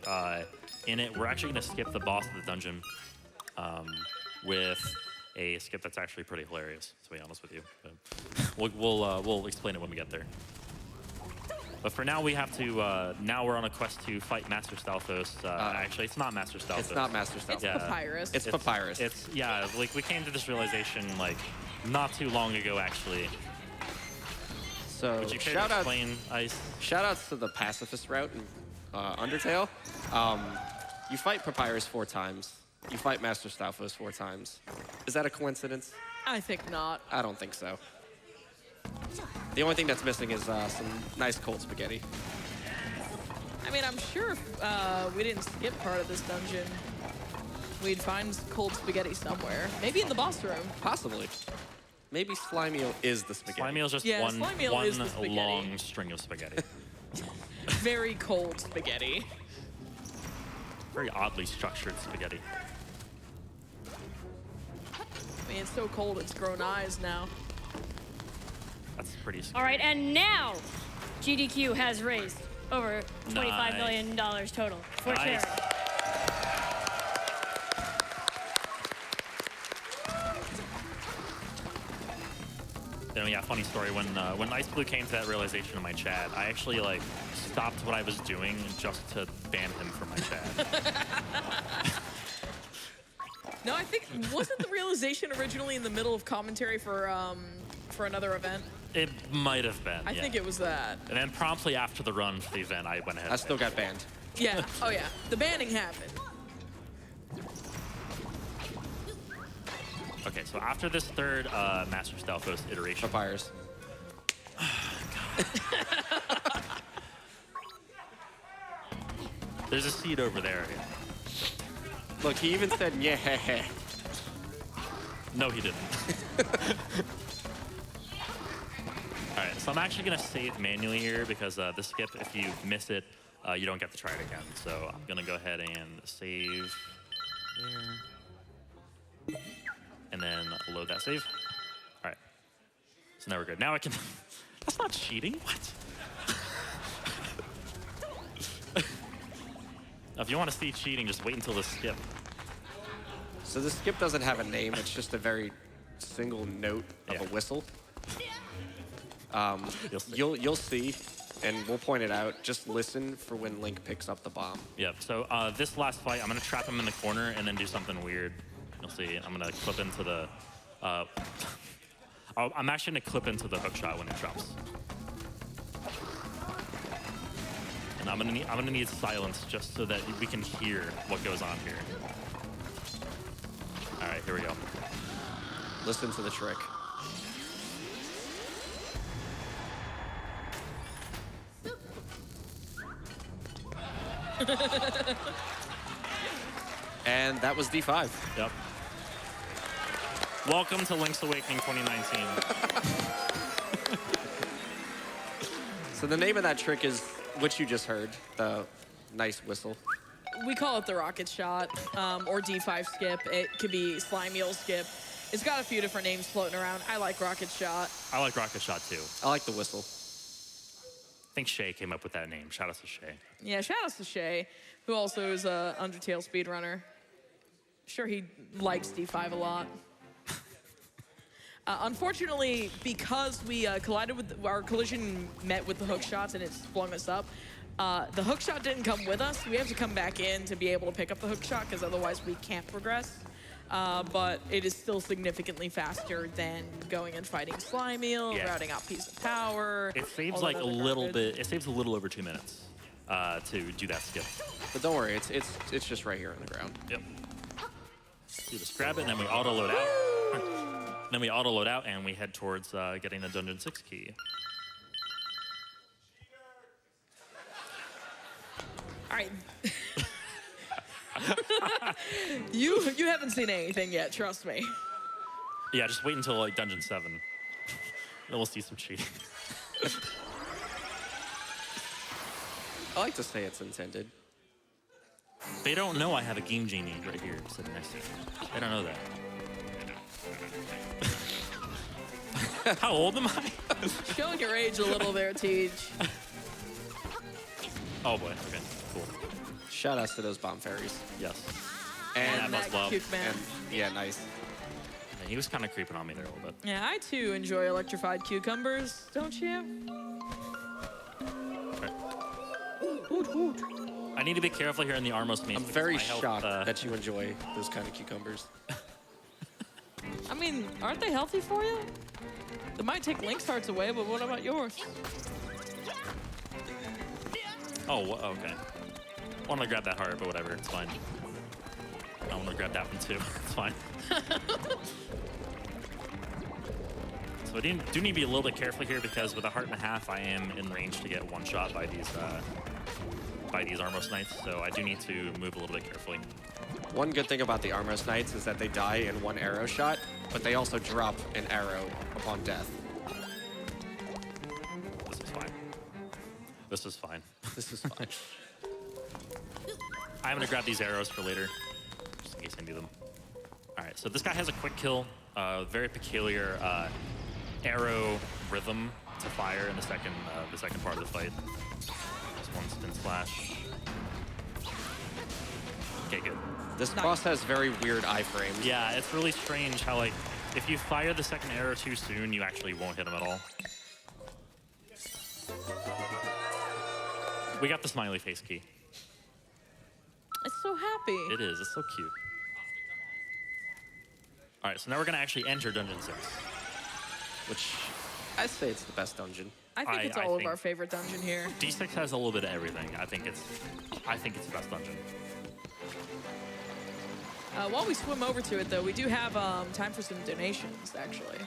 in it. We're actually going to skip the boss of the dungeon with a skip that's actually pretty hilarious, to be honest with you. But we'll explain it when we get there. But for now, we have to. Now we're on a quest to fight Master Stalfos. Actually, it's not Master Stalfos. It's not Master Stealth. It's Yeah. Papyrus. It's Papyrus. It's yeah. Like we came to this realization like not too long ago, actually. So Would you care shout to out, explain, Ice? shout outs to the pacifist route in Undertale. You fight Papyrus 4 times. You fight Master Stalfos 4 times. Is that a coincidence? I think not. I don't think so. The only thing that's missing is some nice cold spaghetti. I mean, I'm sure if we didn't skip part of this dungeon, we'd find cold spaghetti somewhere. Maybe in the boss room. Possibly. Maybe Slimeal is the spaghetti. Slimeal's just Yeah, one Slimeal is the spaghetti. long string of spaghetti. Very cold spaghetti. Very oddly structured spaghetti. I mean, it's so cold it's grown eyes now. That's pretty. All right, and now GDQ has raised over $25 Nice. million total for Nice. charity. You know, yeah, funny story. When xiceblue came to that realization in my chat, I actually like stopped what I was doing just to ban him from my chat. No, I think wasn't the realization originally in the middle of commentary for another event? It might have been. I yeah. think it was that. And then promptly after the run for the event, I went ahead. I still got banned. Yeah. Oh yeah. The banning happened. Okay, so after this third Master Stalfos iteration, Papyrus. there's a seed over there. Look, he even said, yeah. No, he didn't. All right, so I'm actually gonna save manually here because the skip, if you miss it, you don't get to try it again. So I'm gonna go ahead and save there. And then load that save. All right, so now we're good. Now I can, that's not cheating, what? Now, if you want to see cheating, just wait until the skip. So the skip doesn't have a name. It's just a very single note of Yeah. a whistle. You'll see. You'll see, and we'll point it out. Just listen for when Link picks up the bomb. Yep, so this last fight, I'm gonna trap him in the corner and then do something weird. You'll see, I'm gonna clip into the, I'm actually gonna clip into the hook shot when it drops. And I'm gonna need silence just so that we can hear what goes on here. All right, here we go. Listen to the trick. And that was D5. Yep. Welcome to Link's Awakening 2019. So the name of that trick is what you just heard, the nice whistle. We call it the rocket shot, or D5 skip. It could be slime eel skip. It's got a few different names floating around. I like rocket shot. I like Rocket Shot too. I like the whistle. I think Shay came up with that name. Shout out to Shay. Yeah, shout out to Shay, who also is a Undertale speedrunner. Sure, he likes D5 a lot. Unfortunately, because we collided with our collision met with the hook shots and it's flung us up, the hook shot didn't come with us. We have to come back in to be able to pick up the hook shot because otherwise we can't progress. But it is still significantly faster than going and fighting slime eel, Yeah. routing out piece of power. It saves all like that a other little garbage. bit. It saves a little over 2 minutes to do that skip. But don't worry, it's just right here on the ground. Yep. You just grab it and then we auto load out. Then we auto load out and we head towards getting the Dungeon 6 key. All right. You haven't seen anything yet, trust me. Yeah, just wait until like Dungeon 7. Then we'll see some cheating. I like to say it's intended. They don't know I have a Game Genie right here sitting next to me. They don't know that. How old am I? Showing your age a little there, Tej. Oh boy, okay, cool. Shout outs to those bomb fairies. Yes. And, that must love. cute man. and yeah, nice. Yeah, he was kind of creeping on me there a little bit. Yeah, I too enjoy electrified cucumbers, don't you? Right. I need to be careful here in the Armos maze. I'm because very my health, shocked that you enjoy those kind of cucumbers. I mean, aren't they healthy for you? They might take Link's hearts away, but what about yours? Oh, okay. I want to grab that heart, but whatever, it's fine. I want to grab that one too. It's fine. So I do need to be a little bit careful here because with a heart and a half, I am in range to get one shot by these Armos Knights. So I do need to move a little bit carefully. One good thing about the Armos Knights is that they die in one arrow shot, but they also drop an arrow upon death. This is fine. This is fine. This is fine. I'm gonna grab these arrows for later, just in case I need them. All right, so this guy has a quick kill, very peculiar arrow rhythm to fire in the second part of the fight. Just one spin slash. Okay, good. This boss has very weird iframes. Yeah, it's really strange how like if you fire the second arrow too soon, you actually won't hit him at all. We got the smiley face key. It's so happy. It is. It's so cute. All right, so now we're gonna actually enter Dungeon 6, which I'd say it's the best dungeon. I think it's I all of think- our favorite dungeon here. D6 has a little bit of everything. I think it's the best dungeon. While we swim over to it, though, we do have time for some donations, actually.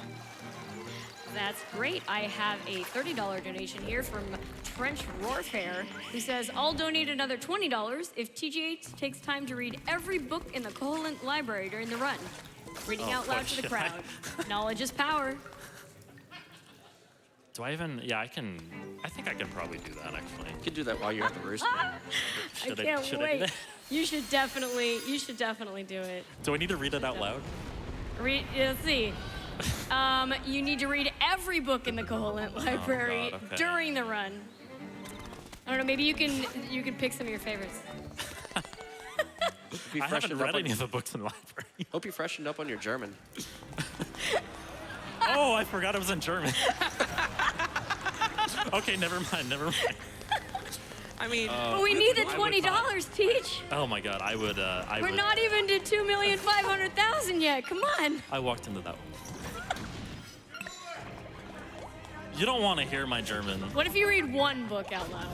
That's great. I have a $30 donation here from Trench Warfare, who says, I'll donate another $20 if TGH takes time to read every book in the Koholint library during the run. Reading out loud to the shit. crowd. Knowledge is power. Do I even? Yeah, I can. I think I can probably do that actually. You can do that while you're at the roost. Should I can't should wait. I do that? You should definitely do it. Do I need to read it out loud? Let's see. You need to read every book in the Koholint library God, okay. during the run. I don't know. Maybe you can pick some of your favorites. Be I haven't freshened read up on- any of the books in the library. Hope you freshened up on your German. Oh, I forgot it was in German. Okay, never mind. I mean, But we need the I would $20, Teach. Oh my God, I would. We're not even to 2,500,000 yet. Come on. I walked into that one. You don't want to hear my German. What if you read one book out loud?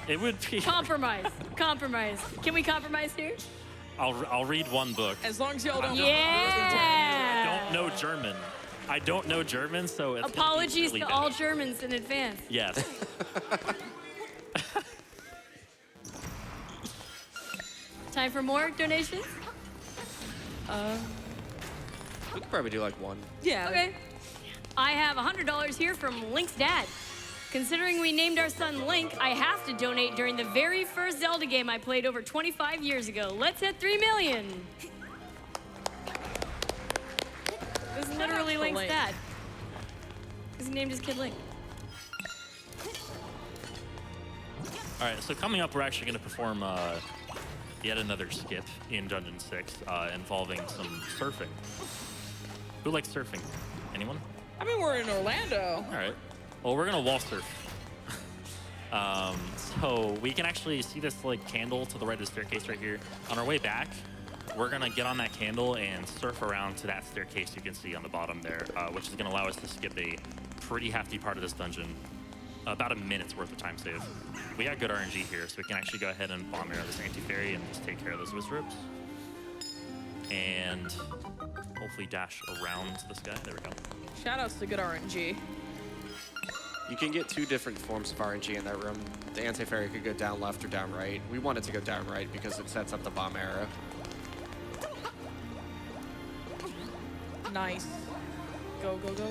It would be. Compromise. Compromise. Can we compromise here? I'll read one book. as long as y'all don't. Yeah. I don't know German. I don't know German, so it's gonna be Apologies really to bad. all Germans in advance. Yes. Time for more donations? We could probably do like one. Yeah. Okay. I have $100 here from Link's dad. Considering we named our son Link, I have to donate during the very first Zelda game I played over 25 years ago. Let's hit 3 million. This is literally Link's Link. dad. He named his kid Link. All right, so coming up, we're actually going to perform yet another skit in Dungeon 6 involving some surfing. Who likes surfing? Anyone? I mean, we're in Orlando. All right. Well, we're going to wall surf. So we can actually see this like candle to the right of the staircase right here. On our way back, we're going to get on that candle and surf around to that staircase you can see on the bottom there, which is going to allow us to skip a pretty hefty part of this dungeon. About a minute's worth of time save. We got good RNG here, so we can actually go ahead and bomb arrow this anti-fairy and just take care of those wizards. And hopefully dash around this guy. There we go. Shoutouts to good RNG. You can get 2 different forms of RNG in that room. The anti-fairy could go down left or down right. We want it to go down right because it sets up the bomb arrow. Nice. Go, go, go.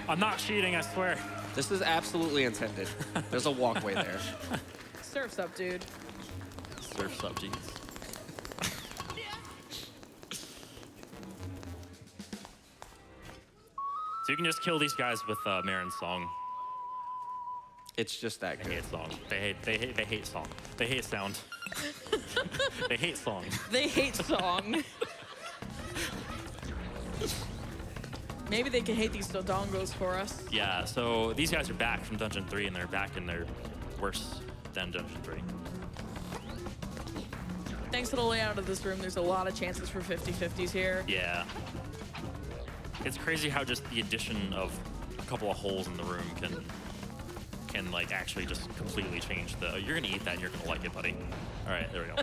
I'm not cheating, I swear. This is absolutely intended. There's a walkway there. Surf's up, dude. Surf's up, jeez. So you can just kill these guys with Marin's song. It's just that They good. hate song. They hate song. They hate sound. They hate song. They hate song. Maybe they can hate these Dodongos for us. Yeah, so these guys are back from Dungeon 3 and they're back in their worse than Dungeon 3. Thanks to the layout of this room, there's a lot of chances for 50-50s here. Yeah. It's crazy how just the addition of a couple of holes in the room can like actually just completely change the, you're gonna eat that and you're gonna like it, buddy. All right, there we go.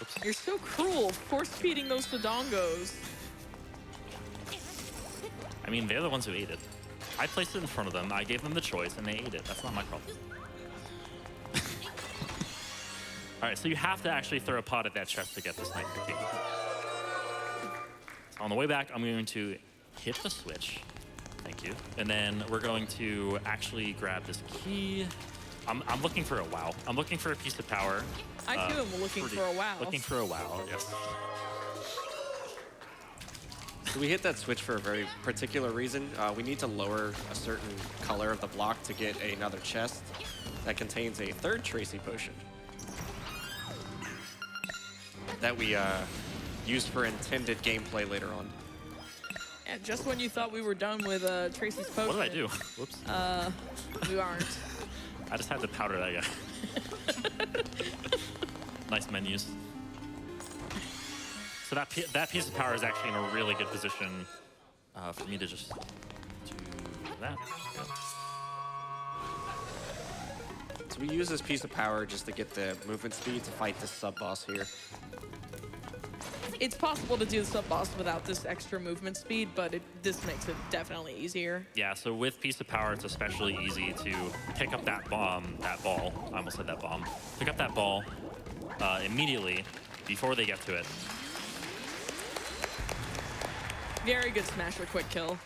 Oops. You're so cruel, force-feeding those Dodongos. I mean, they're the ones who ate it. I placed it in front of them, I gave them the choice, and they ate it. That's not my problem. All right, so you have to actually throw a pot at that chest to get the sniper key. On the way back, I'm going to hit the switch. Thank you. And then we're going to actually grab this key. I'm looking for a wow. I'm looking for a piece of power. I too am looking for a wow. Looking for a wow, yes. So we hit that switch for a very particular reason. We need to lower a certain color of the block to get another chest that contains a 3rd Tracy potion that we use for intended gameplay later on. And just when you thought we were done with Tracy's potion. What did I do? Whoops. We aren't. I just had to powder that guy. Nice menus. So that piece of power is actually in a really good position for me to just do that. Good. So we use this piece of power just to get the movement speed to fight this sub-boss here. It's possible to do the sub-boss without this extra movement speed, but this makes it definitely easier. Yeah, so with piece of power, it's especially easy to pick up that ball. I almost said that bomb. Pick up that ball immediately before they get to it. Very good smasher quick kill.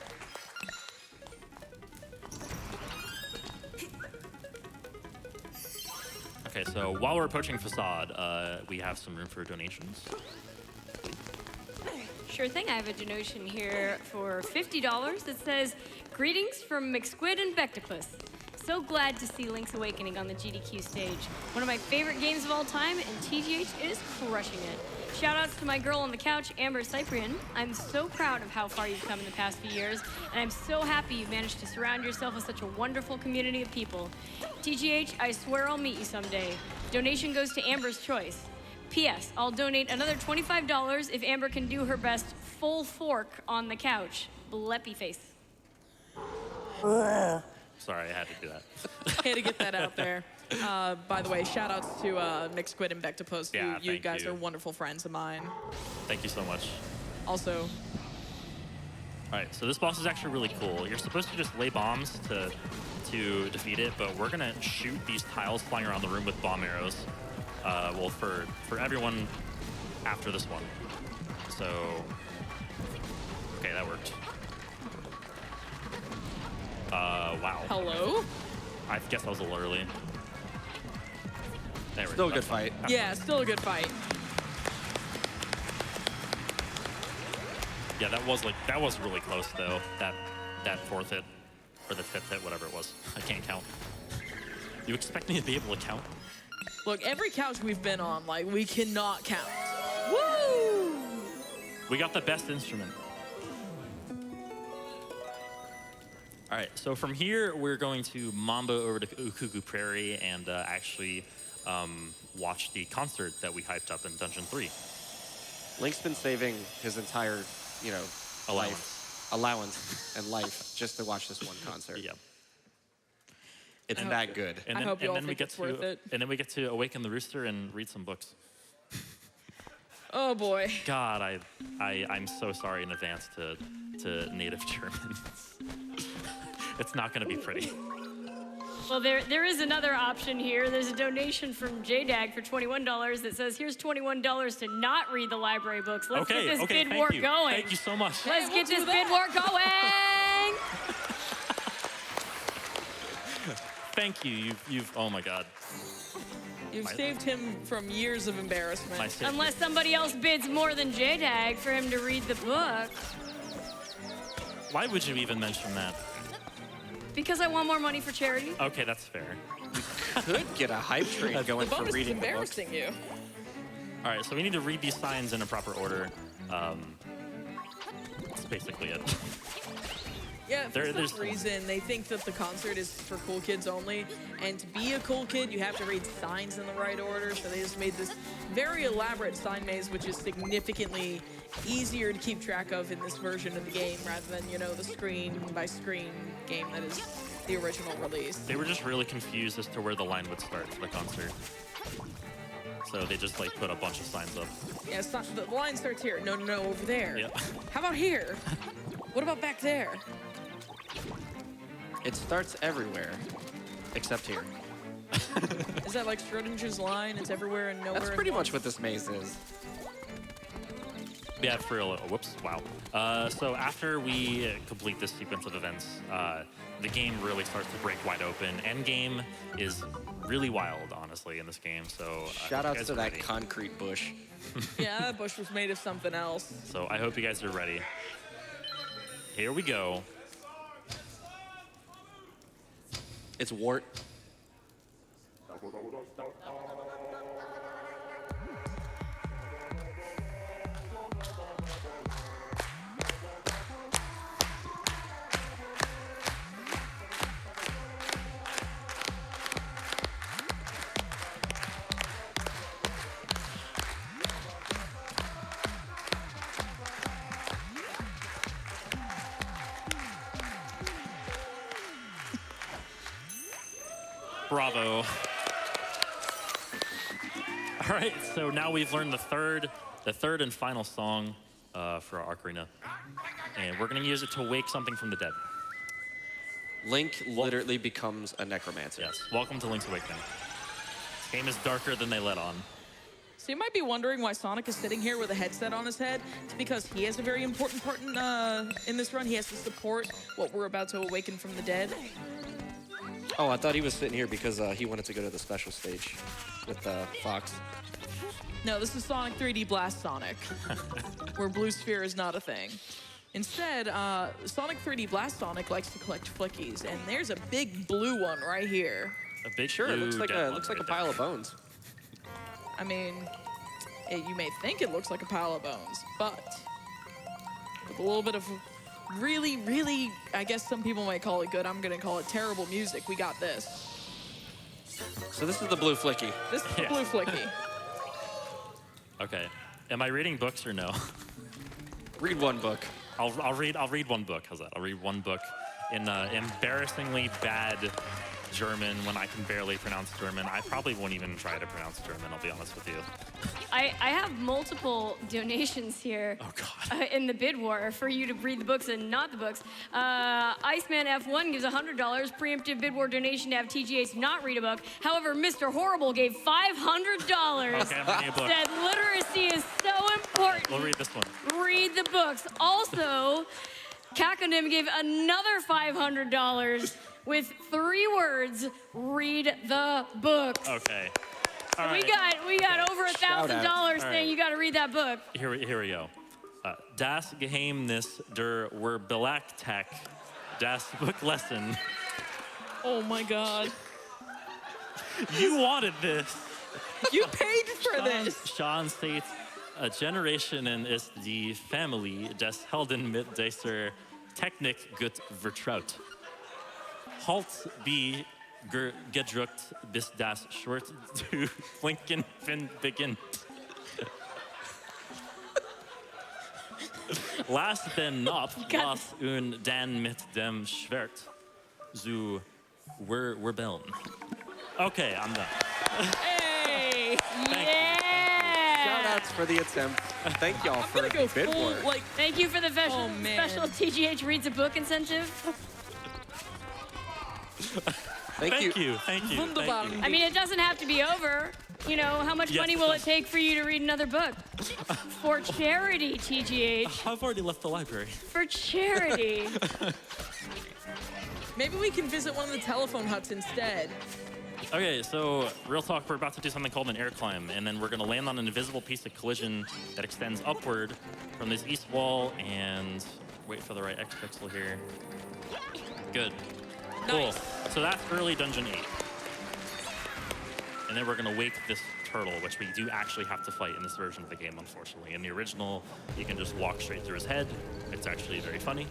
Okay, so while we're approaching Facade, we have some room for donations. Sure thing. I have a donation here for $50 that says, "Greetings from McSquid and Bectopus. So glad to see Link's Awakening on the GDQ stage. One of my favorite games of all time, and TGH is crushing it. Shoutouts to my girl on the couch, ambercyprian. I'm so proud of how far you've come in the past few years, and I'm so happy you've managed to surround yourself with such a wonderful community of people. TGH, I swear I'll meet you someday. Donation goes to Amber's choice. P.S. I'll donate another $25 if Amber can do her best full fork on the couch. Bleppy face." Sorry, I had to do that. Had to get that out there. By the way, shout outs to McSquid and Bectopus. Yeah, you thank guys you. are wonderful friends of mine. Thank you so much. Also, All right, so this boss is actually really cool. You're supposed to just lay bombs to to defeat it, but we're gonna shoot these tiles flying around the room with bomb arrows. Well, for everyone after this one. So, okay, that worked. Wow. Hello? I guess I was a little early. There we Still go. a good fight. Yeah, still a good fight. Yeah, that was really close though. That fourth hit, or the fifth hit, whatever it was. I can't count. You expect me to be able to count? Look, every couch we've been on, like, we cannot count. Woo! We got the best instrument. All right, so from here, we're going to Mambo over to Ukuku Prairie and actually watch the concert that we hyped up in Dungeon 3. Link's been saving his entire, allowance and life just to watch this one concert. Yeah. It's that good. I hope you all think it's worth it. And then we get to awaken the rooster and read some books. Oh boy. God, I'm so sorry in advance to native Germans. It's not going to be pretty. Well, there is another option here. There's a donation from JDAG for $21 that says, here's $21 to not read the library books. Let's get this bid war going. Thank you so much. Let's get this bid war going. Thank you. You've oh my God. You've saved him from years of embarrassment. Unless somebody else bids more than JDAG for him to read the book. Why would you even mention that? Because I want more money for charity. Okay, that's fair. Could get a hype train going The for bonus is reading the books. embarrassing you. All right, so we need to read these signs in a proper order. That's basically it. Yeah, for There's some reason, they think that the concert is for cool kids only. And to be a cool kid, you have to read signs in the right order. So they just made this very elaborate sign maze, which is significantly easier to keep track of in this version of the game rather than, the screen-by-screen game that is the original release. They were just really confused as to where the line would start for the concert. So they just put a bunch of signs up. Yeah, it's not, the line starts here. No, over there. Yep. How about here? What about back there? It starts everywhere, except here. Is that like Schrodinger's line? It's everywhere and nowhere. That's pretty much what this maze is. Yeah, for real. Whoops, wow. So after we complete this sequence of events, the game really starts to break wide open. Endgame is really wild, honestly, in this game. So Shout out to that concrete bush. Yeah, that bush was made of something else. So I hope you guys are ready. Here we go. It's Wart. Bravo. All right, so now we've learned the third and final song for our Ocarina. And we're gonna use it to wake something from the dead. Link literally becomes a necromancer. Yes, welcome to Link's Awakening. This game is darker than they let on. So you might be wondering why Sonic is sitting here with a headset on his head. It's because he has a very important part in this run. He has to support what we're about to awaken from the dead. Oh, I thought he was sitting here because he wanted to go to the special stage with Fox. No, this is Sonic 3D Blast Sonic, where Blue Sphere is not a thing. Instead, Sonic 3D Blast Sonic likes to collect flickies, and there's a big blue one right here. A big Sure, it blue looks like dead a one looks like right a pile of bones. I mean, you may think it looks like a pile of bones, but with a little bit of really, I guess some people might call it good. I'm gonna call it terrible music. We got this. So this is the blue flicky. This is the Yeah. blue flicky. Okay. Am I reading books or no? Read one book. I'll read one book. How's that? I'll read one book in embarrassingly bad German when I can barely pronounce German. I probably won't even try to pronounce German, I'll be honest with you. I have multiple donations here Oh, God. in the bid war for you to read the books and not the books. Iceman F1 gives $100 preemptive bid war donation to have TGH not read a book. However, Mr. Horrible gave $500. Okay, I'm reading a book. Said literacy is so important. We'll read this one. Read the books. Also, Kakonim gave another $500 with 3 words, read the books. Okay. So All right. we got over Shout $1,000 out. saying you got to read that book. Here we go. Das Geheimnis der Werbelaktek, das Buchlesson. Oh my God. You wanted this. You paid for this. Sean states, Generationen ist die Familie des Helden mit dieser Technik gut vertraut. Halt wie gedruckt, bis das Schwert zu blinken beginnt. Lass den Knopf los und dann mit dem Schwert zu rebellen. Okay, I'm done. Hey. Yeah. Shoutouts for the attempt. Thank y'all I'm for gonna go the bid full, war. like, Thank you for the Oh, man. special TGH reads a book incentive. Thank you. Thank you. wunderbar. I mean, it doesn't have to be over. You know, how much Yes, money it will it does. take for you to read another book? For charity, TGH. I've already left the library. For charity. Maybe we can visit one of the telephone huts instead. Okay, so real talk, we're about to do something called an air climb, and then we're gonna land on an invisible piece of collision that extends upward from this east wall, and wait for the right X pixel here. Good. Cool. Nice. So that's early dungeon 8. And then we're gonna wake this turtle, which we do actually have to fight in this version of the game, unfortunately. In the original, you can just walk straight through his head. It's actually very funny.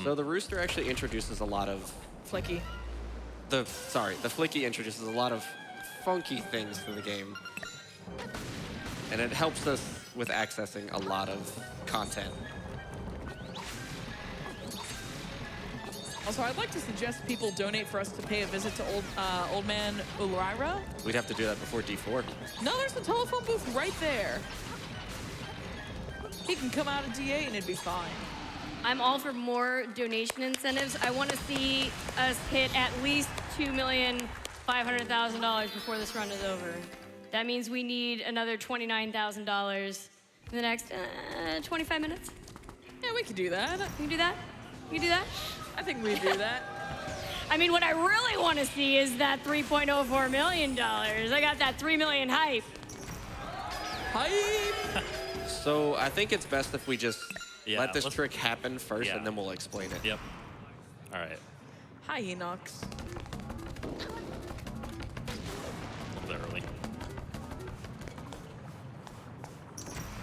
So the rooster actually introduces a lot of Flicky. the flicky introduces a lot of funky things to the game, and it helps us with accessing a lot of content. Also, I'd like to suggest people donate for us to pay a visit to old man Ulrira. We'd have to do that before D4. No, there's a telephone booth right there. He can come out of D8 and it'd be fine. I'm all for more donation incentives. I want to see us hit at least $2,500,000 before this run is over. That means we need another $29,000 in the next 25 minutes. Yeah, we could do that. You can do that? You can do that? I think we'd do that. I mean, what I really want to see is that $3.04 million. I got that 3 million hype. Hype! So I think it's best if we just Yeah, let this let's- trick happen first, Yeah. and then we'll explain it. Yep. All right. Hi, Enox. A little bit early.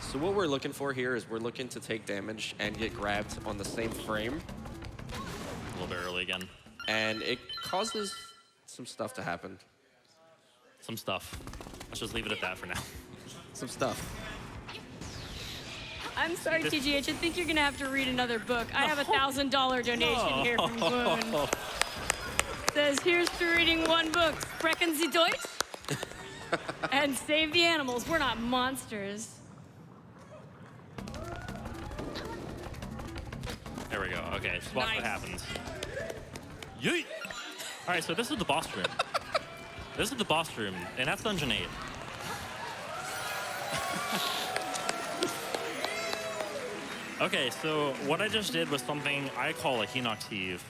So what we're looking for here is we're looking to take damage and get grabbed on the same frame, A little bit early again. and it causes some stuff to happen. Some stuff. Let's just leave it at that for now. Some stuff. I'm sorry, TGH. I think you're going to have to read another book. I have a $1,000 donation here from Boone. Says, here's to reading one book. Sprechen Sie Deutsch? And save the animals. We're not monsters. There we go. Okay, just watch what Nice. happens. Yeet! All right, so this is the boss room. This is the boss room, and that's Dungeon 8. Okay, so what I just did was something I call a Hinox Heave.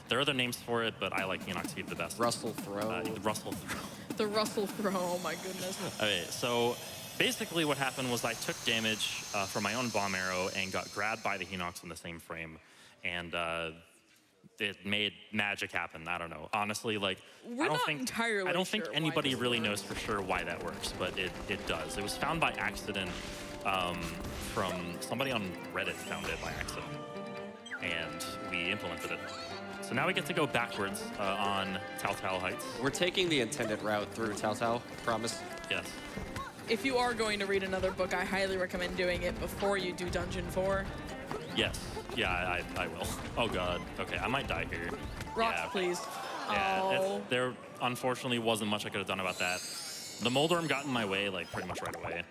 There are other names for it, but I like Hinox Heave the best. Russell throw. Russell throw. The Russell throw, oh my goodness. Okay, so basically what happened was I took damage from my own bomb arrow and got grabbed by the Hinox in the same frame. And it made magic happen. I don't know. Honestly, like, We're not entirely I don't think sure why anybody this really works. knows for sure why that works, but it does. It was found by accident from somebody on Reddit found it by accident. And we implemented it. So now we get to go backwards on Taotao Heights. We're taking the intended route through Taotao, promise. Yes. If you are going to read another book, I highly recommend doing it before you do Dungeon 4. Yes. Yeah, I will. Oh, God. Okay, I might die here. Rocks, Yeah. please. Yeah, Oh. there unfortunately wasn't much I could have done about that. The Moldorm got in my way like pretty much right away,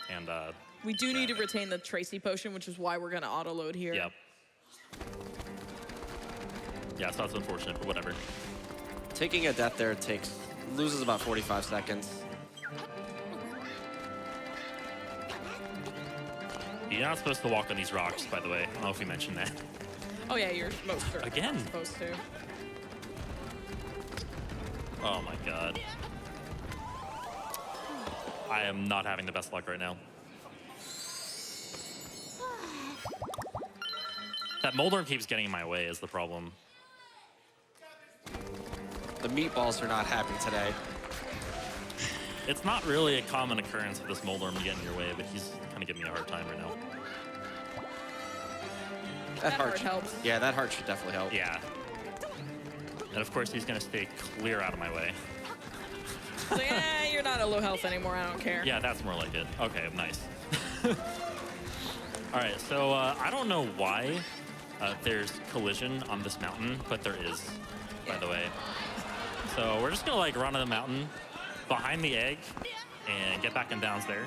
and We do need to retain the Tracy potion, which is why we're going to auto-load here. yep. Yeah, so that's unfortunate, but whatever. Taking a death there loses about 45 seconds. You're not supposed to walk on these rocks, by the way. I don't know if you mentioned that. Oh, yeah, you're most certainly Again. not supposed to. Oh my god. I am not having the best luck right now. That Moldorm keeps getting in my way is the problem. The meatballs are not happy today. It's not really a common occurrence for this Moldorm to get in your way, but he's kind of giving me a hard time right now. That heart helps. Yeah, that heart should definitely help. Yeah. And of course, he's going to stay clear out of my way. It's like, you're not at low health anymore. I don't care. Yeah, that's more like it. Okay, nice. All right, so I don't know why there's collision on this mountain, but there is, by the way. So we're just gonna like run on the mountain behind the egg and get back and downs there.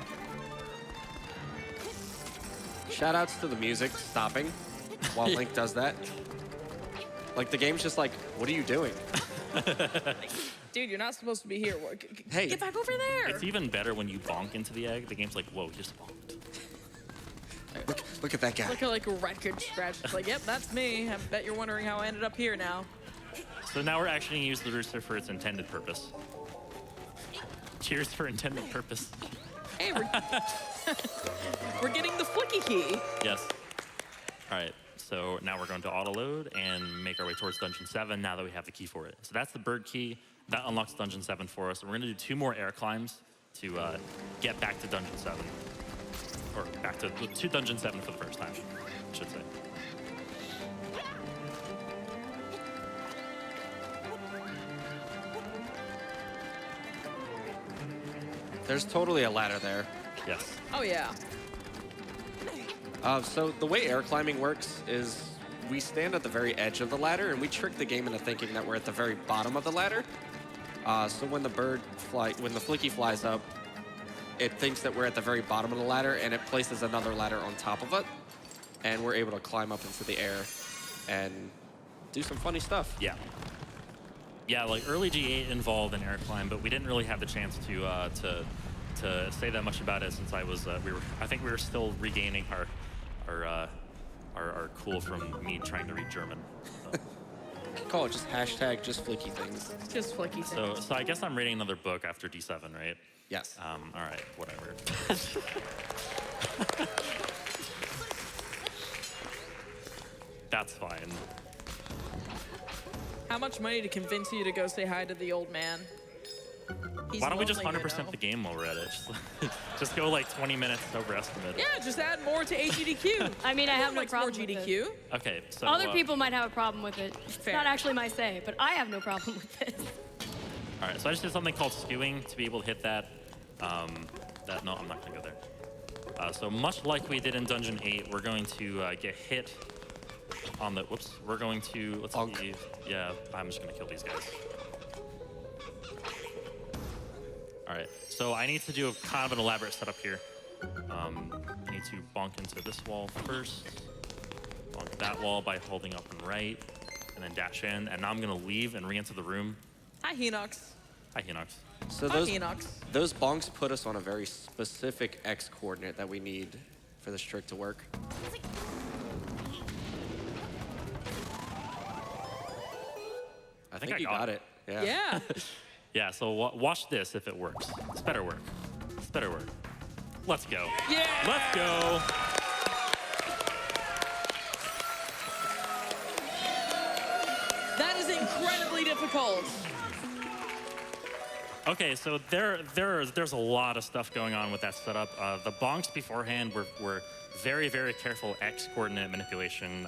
Shout outs to the music stopping while Link does that. Like the game's just like, what are you doing? Dude, you're not supposed to be here. Hey. Get back over there. It's even better when you bonk into the egg. The game's like, whoa, you just bonked. Look at that guy. Look at like a record scratch. It's like, yep, that's me. I bet you're wondering how I ended up here now. So now we're actually gonna use the rooster for its intended purpose. Cheers for intended purpose. Hey, we're getting the flicky key. Yes. All right. So now we're going to auto load and make our way towards Dungeon 7 now that we have the key for it. So that's the bird key. That unlocks Dungeon 7 for us. And we're going to do 2 more air climbs to get back to Dungeon 7. Or back to Dungeon 7 for the first time, I should say. There's totally a ladder there. Yes. Oh, yeah. So the way air climbing works is we stand at the very edge of the ladder and we trick the game into thinking that we're at the very bottom of the ladder. So when the flicky flies up, it thinks that we're at the very bottom of the ladder and it places another ladder on top of it. And we're able to climb up into the air and do some funny stuff. Yeah. Yeah, like early G8 involved an air climb, but we didn't really have the chance to say that much about it since I think we were still regaining our cool from me trying to read German. So. Call it just hashtag just flicky things. Just flicky things. So I guess I'm reading another book after D7, right? Yes. All right, whatever. That's fine. How much money to convince you to go say hi to the old man? He's Why don't we just lonely, 100% the game while we're at it? Just go like 20 minutes over estimate. Yeah, just add more to AGDQ. I mean, I have no Likes problem more with GDQ. it. Okay, so Other people might have a problem with it. It's Fair. not actually my say, but I have no problem with it. All right, so I just did something called skewing to be able to hit that. No, I'm not gonna go there. So much like we did in Dungeon 8, we're going to get hit on the. Whoops. We're going to. Let's see. Yeah, I'm just gonna kill these guys. All right, so I need to do a kind of an elaborate setup here. I need to bonk into this wall first, bonk that wall by holding up and right, and then dash in. And now I'm gonna leave and re-enter the room. Hi, Henox. Hi, Hinox. So Hi, Henox. those bonks put us on a very specific X coordinate that we need for this trick to work. I think you got it. Yeah. Yeah. Yeah, so watch this if it works. This better work. This better work. Let's go. Yeah. Let's go. That is incredibly difficult. Okay, so there's a lot of stuff going on with that setup. The bonks beforehand were very, very careful X coordinate manipulation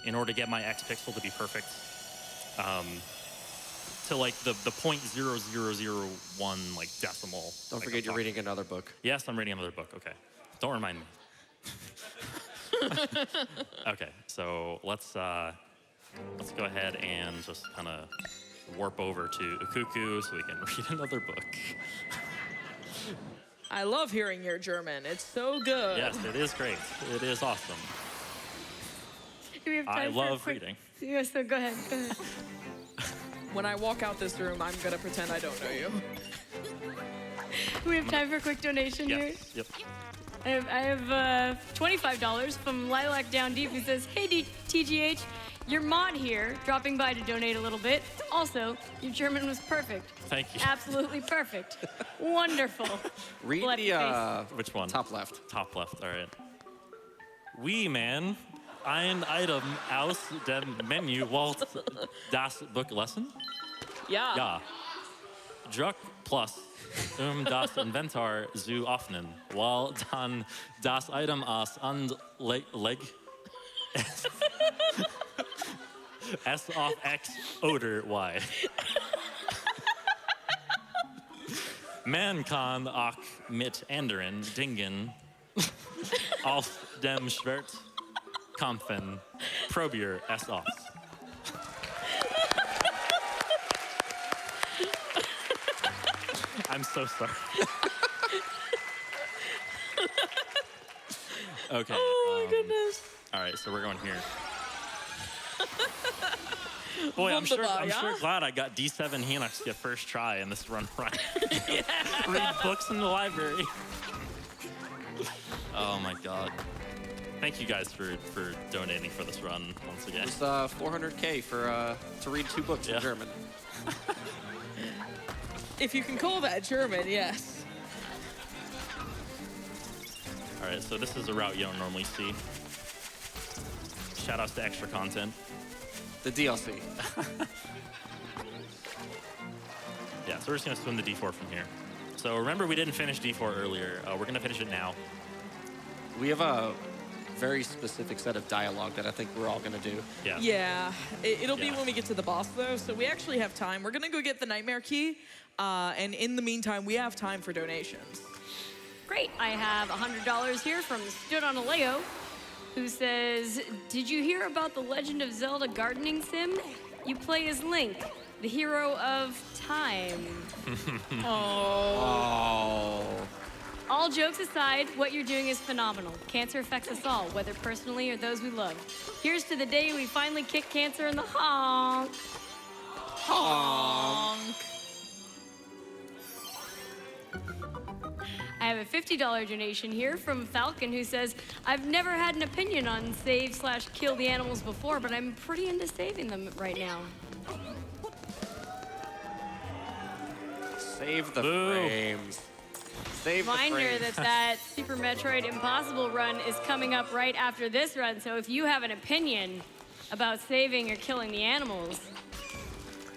in order to get my X pixel to be perfect. To like the 0.0001 like decimal. Don't like forget you're reading another book. Yes, I'm reading another book. Okay, don't remind me. Okay, so let's go ahead and just kind of warp over to Ukuku so we can read another book. I love hearing your German. It's so good. Yes, it is great. It is awesome. Do we have I time for a love quick- reading. Yeah, so go ahead. Go ahead. When I walk out this room, I'm gonna pretend I don't know you. Do we have time for a quick donation here? Yep. I have $25 from Lilac Down Deep who says, hey, TGH, your mod here, dropping by to donate a little bit. Also, your German was perfect. Thank you. Absolutely perfect. Wonderful. Read Left the Which one? top left. Top left. All right. Wie man ein Item aus dem Menü wählt das Book lesson? Yeah. Ja. Druck plus das Inventar zu öffnen, weil dann das Item aus Anleg S auf X oder Y. Man kann auch mit anderen Dingen auf dem Schwert kämpfen. Probier es aus. I'm so sorry. Okay. Oh my goodness. All right, so we're going here. Boy, I'm Wunderbar, sure ja? glad I got D7 Hinox first try in this run right. Read books in the library. Oh my god. Thank you guys for donating for this run once again. It's 400K for to read 2 books Yeah. in German. If you can call that German, yes. All right, so this is a route you don't normally see. Shout outs to extra content. The DLC. Yeah, so we're just gonna swim the D4 from here. So remember we didn't finish D4 earlier. We're gonna finish it now. We have a very specific set of dialogue that I think we're all gonna do. Yeah. Yeah. It'll be Yeah. when we get to the boss, though, so we actually have time. We're gonna go get the Nightmare Key, and in the meantime, we have time for donations. Great. I have $100 here from Stood on a Lego, who says, did you hear about the Legend of Zelda gardening sim? You play as Link, the hero of time. Oh. All jokes aside, what you're doing is phenomenal. Cancer affects us all, whether personally or those we love. Here's to the day we finally kick cancer in the honk. Honk. I have a $50 donation here from Falcon who says, I've never had an opinion on save/kill the animals before, but I'm pretty into saving them right now. Save the Boo. frames. Save the Reminder frames. that Super Metroid Impossible run is coming up right after this run, so if you have an opinion about saving or killing the animals,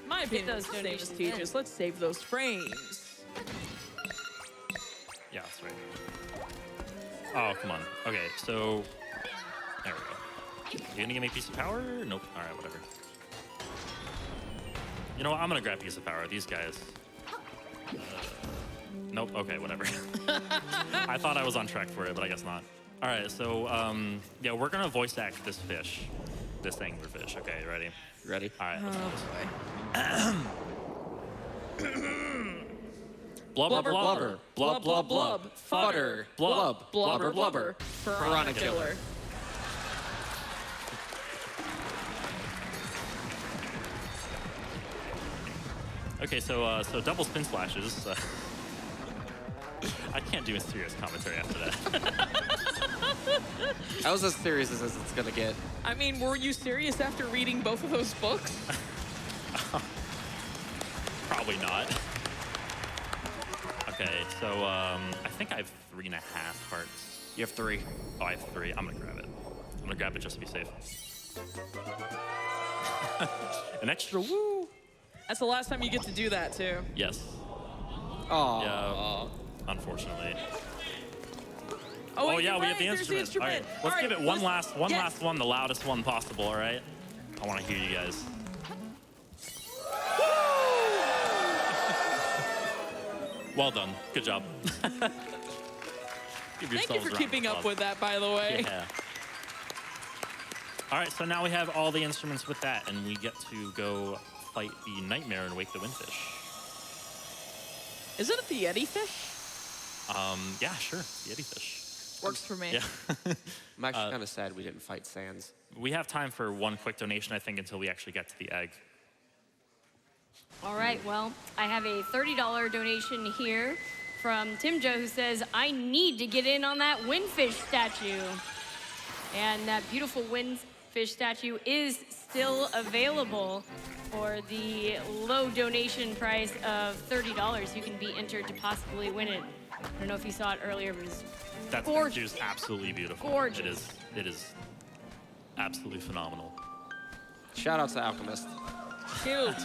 My opinion those is the same as donations Teachers. in. Let's save those frames. Yeah, that's right. Oh, come on. Okay, so there we go. You gonna give me a piece of power? Nope. All right, whatever. You know what? I'm gonna grab a piece of power. These guys. Nope. Okay, whatever. I thought I was on track for it, but I guess not. All right, so yeah, we're gonna voice act this fish, this anglerfish. Okay, you ready? Ready? All right. Let's do this. Oh, Blubber, Blubber, blubber, blub, blub, blub. Fudder. Blub. Blubber. Blubber. Piranha killer. Okay, so double spin splashes. I can't do a serious commentary after that. That was as serious as it's gonna get. I mean, were you serious after reading both of those books? Probably not. Okay, so I think I have 3.5 hearts. You have 3. Oh, I have 3. I'm gonna grab it. I'm gonna grab it just to be safe. An extra woo. That's the last time you get to do that, too. Yes. Oh. Yeah. Unfortunately. Oh, Oh yeah, you're we have the right, there's instrument. All right, let's All give right, it one last yes. one, the loudest one possible. All right. I want to hear you guys. Well done. Good job. Give Thank you yourselves for a round of keeping up applause. with that, by the way. Yeah. All right, so now we have all the instruments with that, and we get to go fight the Nightmare and wake the Windfish. Isn't it the Yeti fish? Yeah, sure. The Yeti fish. Works for me. Yeah. I'm actually kind of sad we didn't fight Sans. We have time for one quick donation, I think, until we actually get to the egg. All right, well, I have a $30 donation here from Tim Joe, who says, I need to get in on that windfish statue. And that beautiful windfish statue is still available for the low donation price of $30. You can be entered to possibly win it. I don't know if you saw it earlier, but it's That statue is absolutely beautiful. Gorgeous. It is absolutely phenomenal. Shout out to Alchemist. Cute.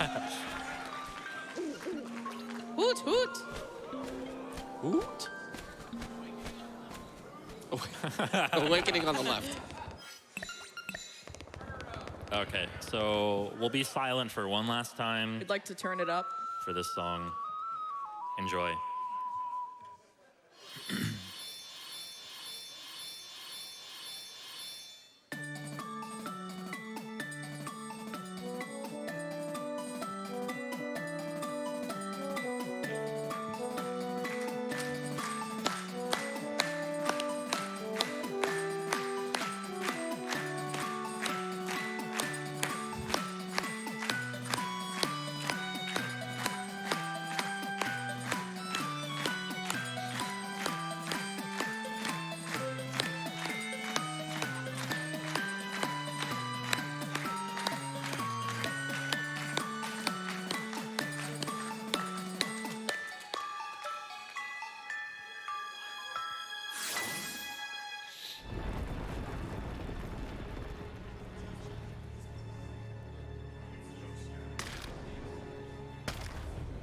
Hoot, hoot. Hoot. Awakening on the left. Okay, so we'll be silent for one last time We'd like to turn it up. for this song. Enjoy.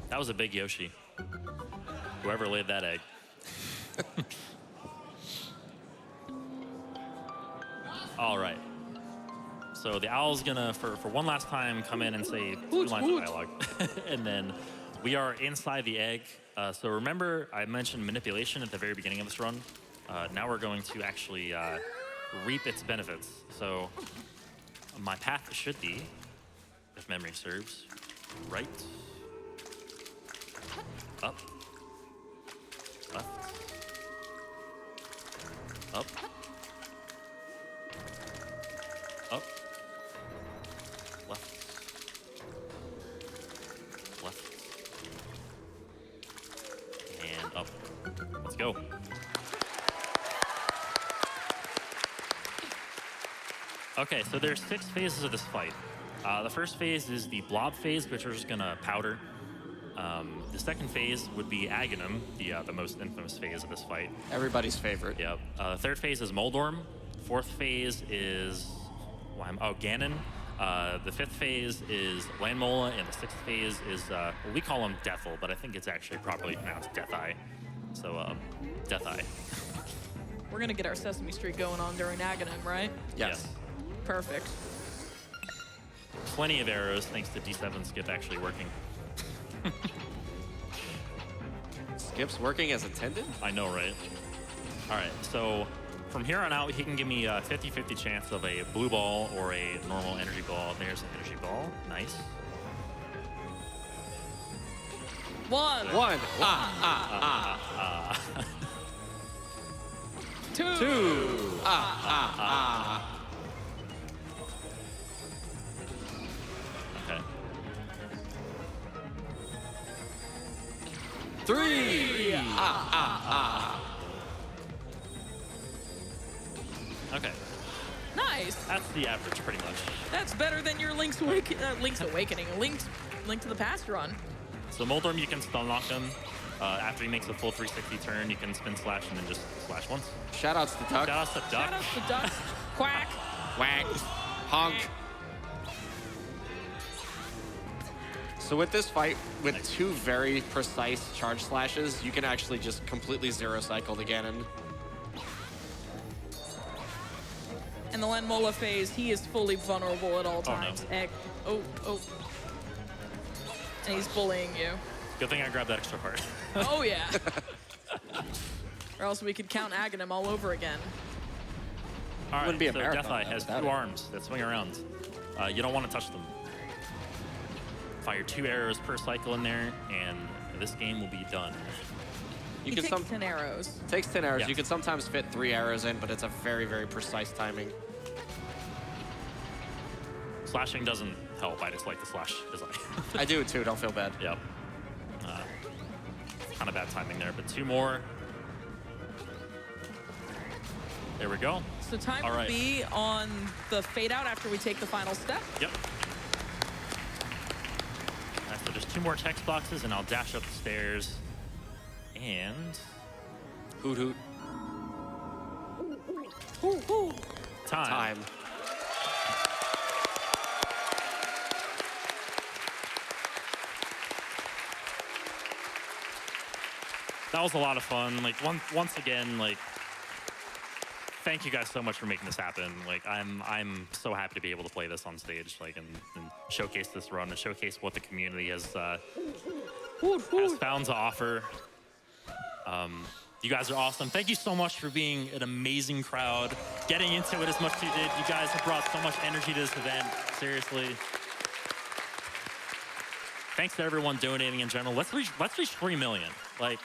That was a big Yoshi. Whoever laid that egg. All right. So the owl's gonna, for one last time, come in and say two lines of dialogue. And then we are inside the egg. So remember, I mentioned manipulation at the very beginning of this run. Now we're going to actually reap its benefits. So my path should be, if memory serves, right, up, left, up, up, left, left, and up. Let's go. Okay, so there's 6 phases of this fight. The first phase is the blob phase, which we're just gonna powder. The second phase would be Aghanim, the most infamous phase of this fight. Everybody's favorite. Yep. Third phase is Moldorm. Fourth phase is Ganon. The fifth phase is Landmola, and the sixth phase is we call him Deathel, but I think it's actually properly pronounced Death-Eye. So Death-Eye. We're gonna get our Sesame Street going on during Aghanim, right? Yes. Perfect. Plenty of arrows, thanks to D7 Skip actually working. Skip's working as intended? I know, right? All right, so from here on out, he can give me a 50-50 chance of a blue ball or a normal energy ball. There's an energy ball. Nice. One. Two. Okay. 3. Okay. Nice. That's the average, pretty much. That's better than your Link's Awakening. Link to the Past run. So Moldorm, you can stun lock him. After he makes a full 360 turn, you can spin slash and then just slash once. Shoutouts to Duck. Shout out to Duck. Shout out to Duck. Quack. Whack. Honk. So with this fight, with 2 very precise charge slashes, you can actually just completely zero cycle the Ganon. And the Landmola phase, he is fully vulnerable at all times. no. Oh. And he's bullying you. Good thing I grabbed that extra part. Oh, yeah. Or else we could count Aghanim all over again. All right, Wouldn't be a so marathon Death-Eye has without 2 it. arms that swing around. You don't want to touch them. Fire 2 arrows per cycle in there, and this game will be done. You He can takes 10 arrows. takes 10 arrows. Yes. You can sometimes fit 3 arrows in, but it's a very, very precise timing. Slashing doesn't help. I just like the slash design. I do too. Don't feel bad. Yep. Kind of bad timing there, but 2 more. There we go. So time All will right. be on the fade out after we take the final step. Yep. So just 2 more text boxes, and I'll dash up the stairs. And Hoot hoot. time. That was a lot of fun. Like once again, like thank you guys so much for making this happen. Like I'm so happy to be able to play this on stage, like and showcase this run and showcase what the community has found to offer. You guys are awesome. Thank you so much for being an amazing crowd, getting into it as much as you did. You guys have brought so much energy to this event. Seriously. Thanks to everyone donating in general. Let's reach 3 million. Like,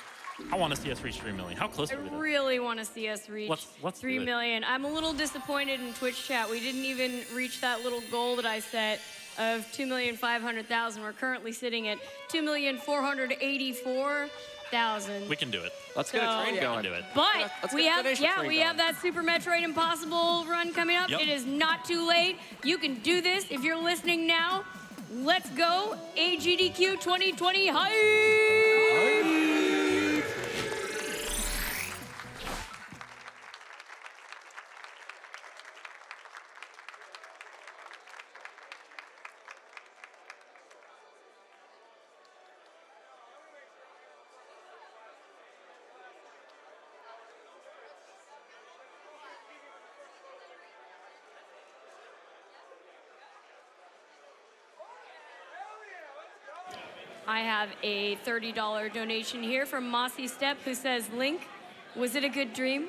I want to see us reach 3 million. How close I are we to that? really want to see us reach Let's 3 do it. million. I'm a little disappointed in Twitch chat. We didn't even reach that little goal that I set of 2,500,000. We're currently sitting at 2,484,000. We can do it. Let's get a So- train We going. can do it. But Let's we get a have, donation train we have going. that Super Metroid Impossible run coming up. Yep. It is not too late. You can do this if you're listening now. Let's go AGDQ 2020 hype! I have a $30 donation here from Mossy Step, who says, Link, was it a good dream?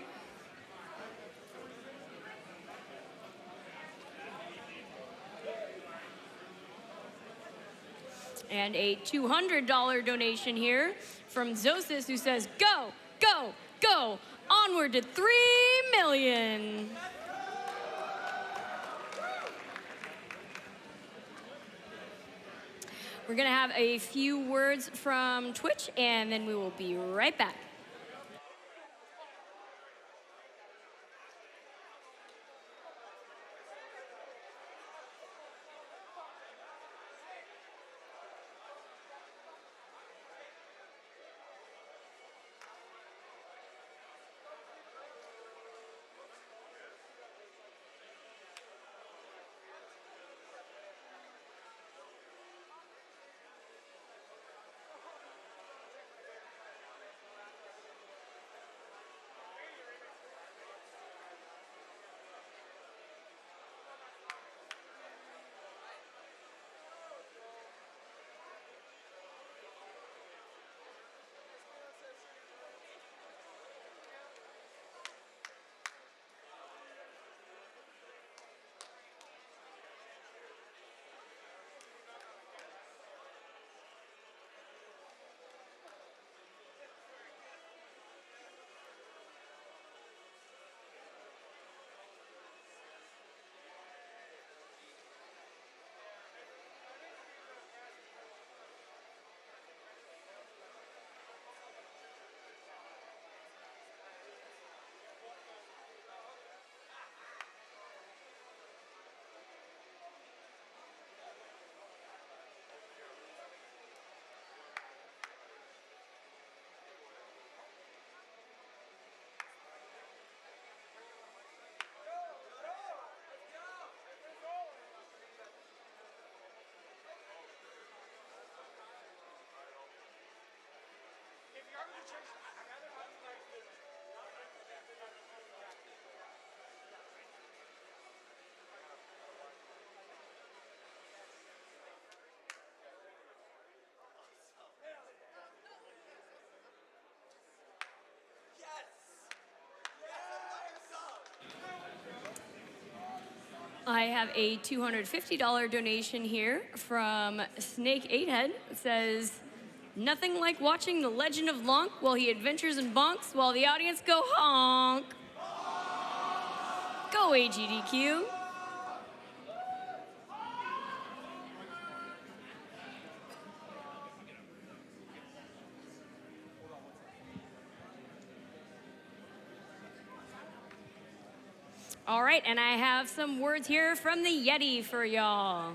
And a $200 donation here from Zosis, who says, go, go, go, onward to 3 million. We're gonna have a few words from Twitch, and then we will be right back. I have a $250 donation here from Snake8head. It says, nothing like watching the Legend of Lonk while he adventures and bonks while the audience go honk. Go AGDQ. All right, and I have some words here from the Yeti for y'all.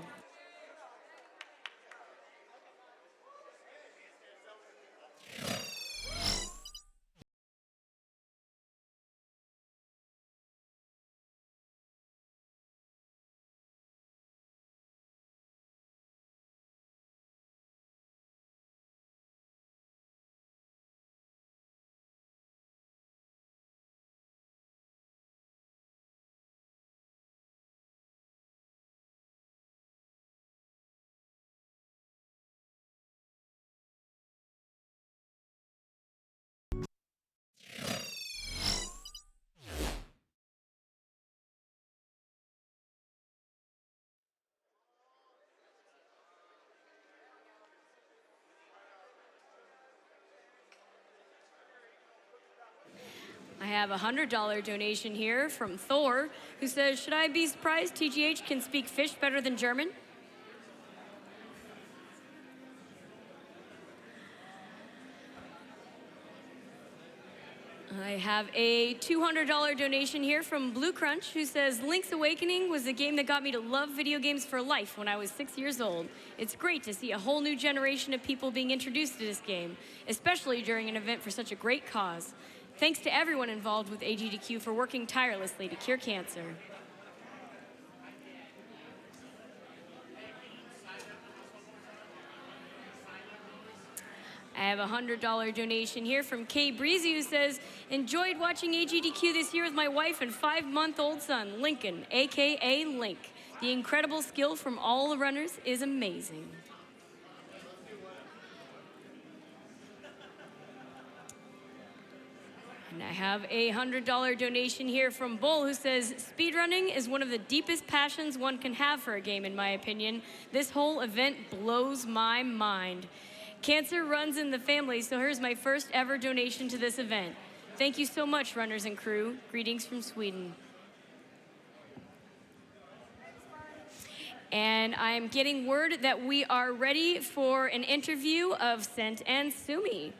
I have a $100 donation here from Thor, who says, should I be surprised TGH can speak fish better than German? I have a $200 donation here from Blue Crunch, who says, Link's Awakening was the game that got me to love video games for life when I was 6 years old. It's great to see a whole new generation of people being introduced to this game, especially during an event for such a great cause. Thanks to everyone involved with AGDQ for working tirelessly to cure cancer. I have a $100 donation here from Kay Breezy, who says, enjoyed watching AGDQ this year with my wife and 5-month-old son, Lincoln, AKA Link. The incredible skill from all the runners is amazing. And I have a $100 donation here from Bull, who says, speedrunning is one of the deepest passions one can have for a game, in my opinion. This whole event blows my mind. Cancer runs in the family, so here's my first ever donation to this event. Thank you so much, runners and crew. Greetings from Sweden. And I'm getting word that we are ready for an interview of Sent and Sumi.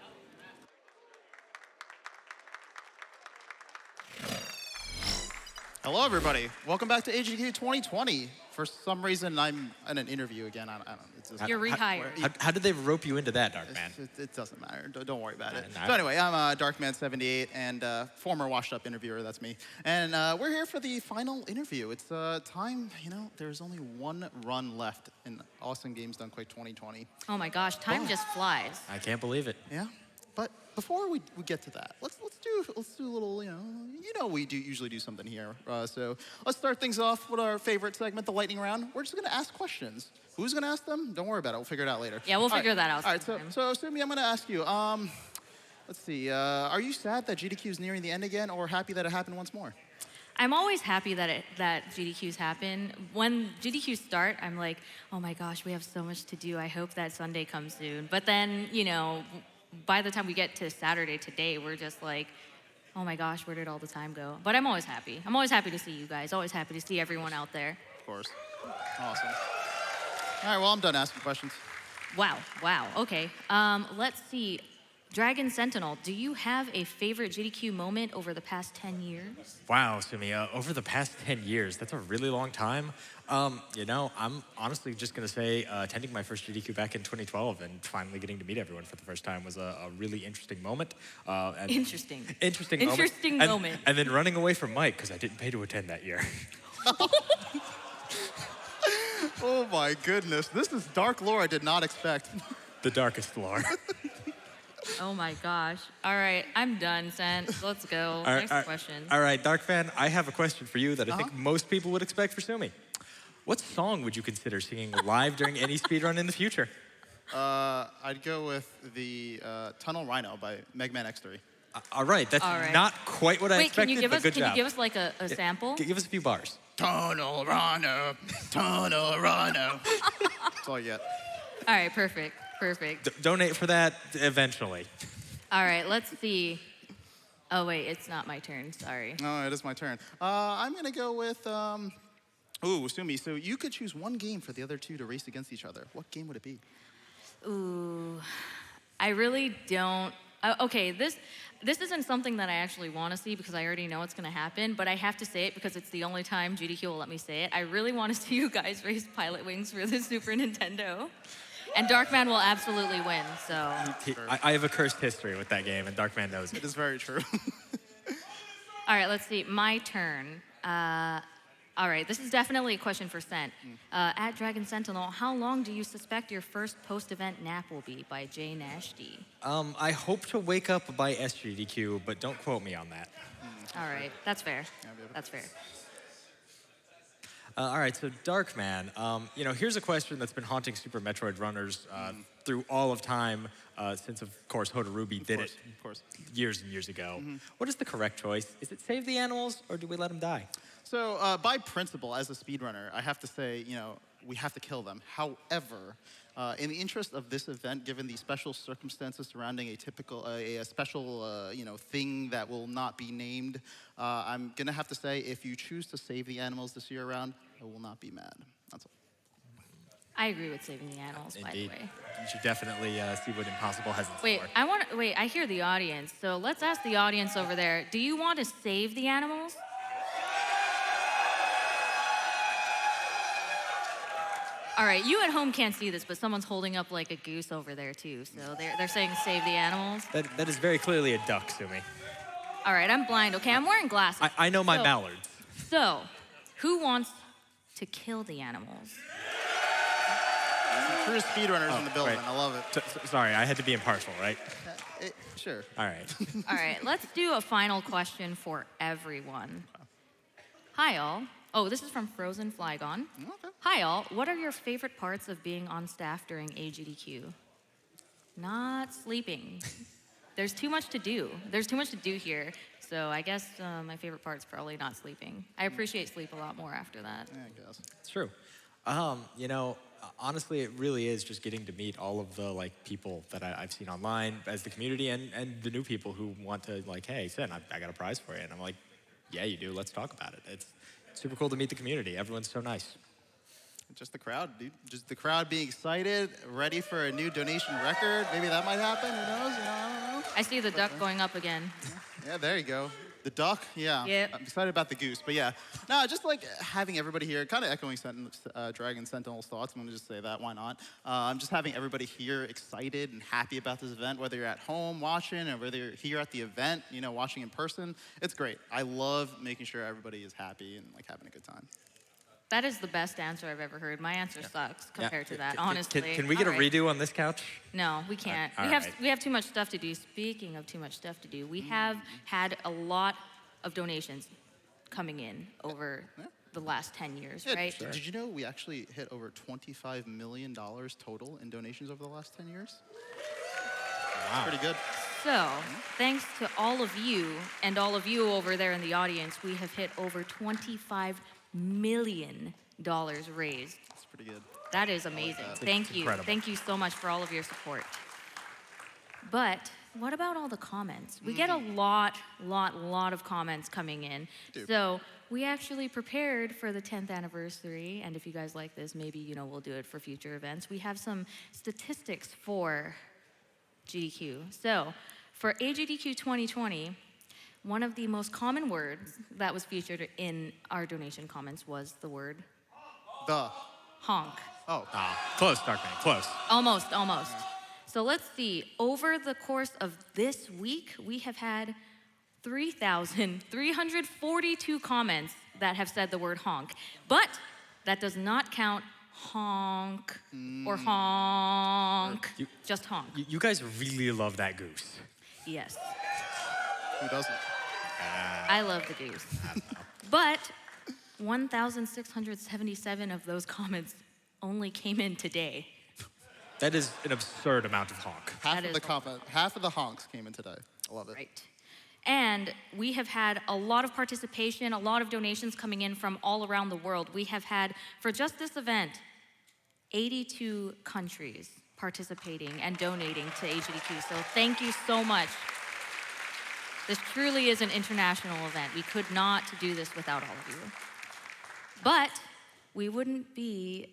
Hello, everybody. Welcome back to AGDQ2020. For some reason, I'm in an interview again. I don't know. It's just, You're rehired. How did they rope you into that, Darkman? it doesn't matter. Don't worry about it. Nah. So anyway, I'm Darkman78 and former washed-up interviewer. That's me. And we're here for the final interview. It's time. You know, there's only one run left in Awesome Games Done Quick 2020. Oh my gosh, time just flies. I can't believe it. Yeah. But before we get to that, let's do a little, you know we usually do something here. So let's start things off with our favorite segment, the lightning round. We're just gonna ask questions. Who's gonna ask them? Don't worry about it. We'll figure it out later. Yeah, we'll figure that out All right. sometime. So Sumi, I'm gonna ask you. Let's see. Are you sad that GDQ is nearing the end again, or happy that it happened once more? I'm always happy that GDQs happen. When GDQs start, I'm like, oh my gosh, we have so much to do. I hope that Sunday comes soon. But then, you know, by the time we get to Saturday today, we're just like, oh my gosh, where did all the time go? But I'm always happy. I'm always happy to see you guys. Always happy to see everyone out there. Of course. Awesome. All right. Well, I'm done asking questions. Wow. Okay. Let's see. Dragon Sentinel, do you have a favorite GDQ moment over the past 10 years? Wow, Sumi, over the past 10 years, that's a really long time. You know, I'm honestly just going to say attending my first GDQ back in 2012 and finally getting to meet everyone for the first time was a really interesting moment. Interesting moment. And then running away from Mike because I didn't pay to attend that year. Oh my goodness, this is dark lore I did not expect. The darkest lore. Oh my gosh. All right, I'm done, Sent. Let's go. Next question. All right, Dark Fan, I have a question for you that I think most people would expect for Sumi. What song would you consider singing live during any speedrun in the future? I'd go with the Tunnel Rhino by Megman X3. All right, that's not quite what I expected, can you give but us good can job. you give us like a sample? Give us a few bars. tunnel runner, tunnel runner. That's all you get. All right, perfect, perfect. Donate for that eventually. All right, let's see. Oh wait, it's not my turn. Sorry. No, it is my turn. I'm gonna go with, Sumi, so you could choose one game for the other two to race against each other. What game would it be? Ooh, I really don't. Okay, this isn't something that I actually want to see because I already know what's going to happen, but I have to say it because it's the only time GDQ will let me say it. I really want to see you guys race Pilot Wings for the Super Nintendo. And Darkman will absolutely win, so. I have a cursed history with that game, and Darkman knows It it. is very true. All right, let's see. My turn. All right, this is definitely a question for Sent. At Dragon Sentinel, how long do you suspect your first post-event nap will be? By Jay Nash D. I hope to wake up by SGDQ, but don't quote me on that. All right, that's fair. That's fair. All right, so Darkman, here's a question that's been haunting Super Metroid runners through all of time since, of course, Hotarubi did it years and years ago. What is the correct choice? Is it save the animals, or do we let them die? So by principle, as a speedrunner, I have to say, we have to kill them. However, in the interest of this event, given the special circumstances surrounding a special, thing that will not be named, I'm gonna have to say, if you choose to save the animals this year around, I will not be mad. That's all. I agree with saving the animals, by the Indeed. way. You should definitely see what Impossible has in Wait, store. I hear the audience, so let's ask the audience over there. Do you want to save the animals? All right, you at home can't see this, but someone's holding up like a goose over there too. So they're saying save the animals. That is very clearly a duck, Sumi. All right, I'm blind. Okay, I'm wearing glasses. I know my So- mallards. So, who wants to kill the animals? True speedrunners in the building. right. I love it. Sorry, I had to be impartial, right? Sure. All right. All right, let's do a final question for everyone. Hi, all. Oh, this is from Frozen Flygon. Okay. Hi, all. What are your favorite parts of being on staff during AGDQ? Not sleeping. There's too much to do. There's too much to do here. So I guess my favorite part's probably not sleeping. I appreciate sleep a lot more after that. Yeah, I guess. It's true. Honestly, it really is just getting to meet all of the people that I've seen online as the community and the new people who want to hey, Sen, I got a prize for you. And I'm like, yeah, you do. Let's talk about it. It's super cool to meet the community. Everyone's so nice. Just the crowd, dude. Just the crowd being excited, ready for a new donation record. Maybe that might happen. Who knows? I don't know. I see the duck going up again. Yeah, there you go. The duck, yeah. Yep. I'm excited about the goose, but yeah. No, just having everybody here, kind of echoing Dragon Sentinel's thoughts. I'm gonna just say that, why not? I'm just having everybody here excited and happy about this event, whether you're at home watching or whether you're here at the event, watching in person. It's great. I love making sure everybody is happy and having a good time. That is the best answer I've ever heard. My answer sucks compared to that, honestly. Can we get All a right. redo on this couch? No, we can't. All we have right. we have too much stuff to do. Speaking of too much stuff to do, we have had a lot of donations coming in over the last 10 years, Yeah, right? Did you know we actually hit over $25 million total in donations over the last 10 years? Wow. Pretty good. So, thanks to all of you and all of you over there in the audience, we have hit over $25 million raised. That's pretty good. That is amazing. that. Thank you. incredible. Thank you so much for all of your support. But what about all the comments? We get a lot of comments coming in. do. So we actually prepared for the 10th anniversary, and if you guys like this, maybe we'll do it for future events. We have some statistics for GDQ. So for AGDQ 2020, one of the most common words that was featured in our donation comments was the word The. honk. Oh. Close, Darkman, close. Almost. So let's see. Over the course of this week, we have had 3,342 comments that have said the word honk. But that does not count honk or honk. Just honk. You guys really love that goose. Yes. Who doesn't? I love the goose. But 1,677 of those comments only came in today. That is an absurd amount of honk. Half That of is the half of the honks came in today. I love it. Right. And we have had a lot of participation, a lot of donations coming in from all around the world. We have had, for just this event, 82 countries participating and donating to AGDQ. So thank you so much. This truly is an international event. We could not do this without all of you. But we wouldn't be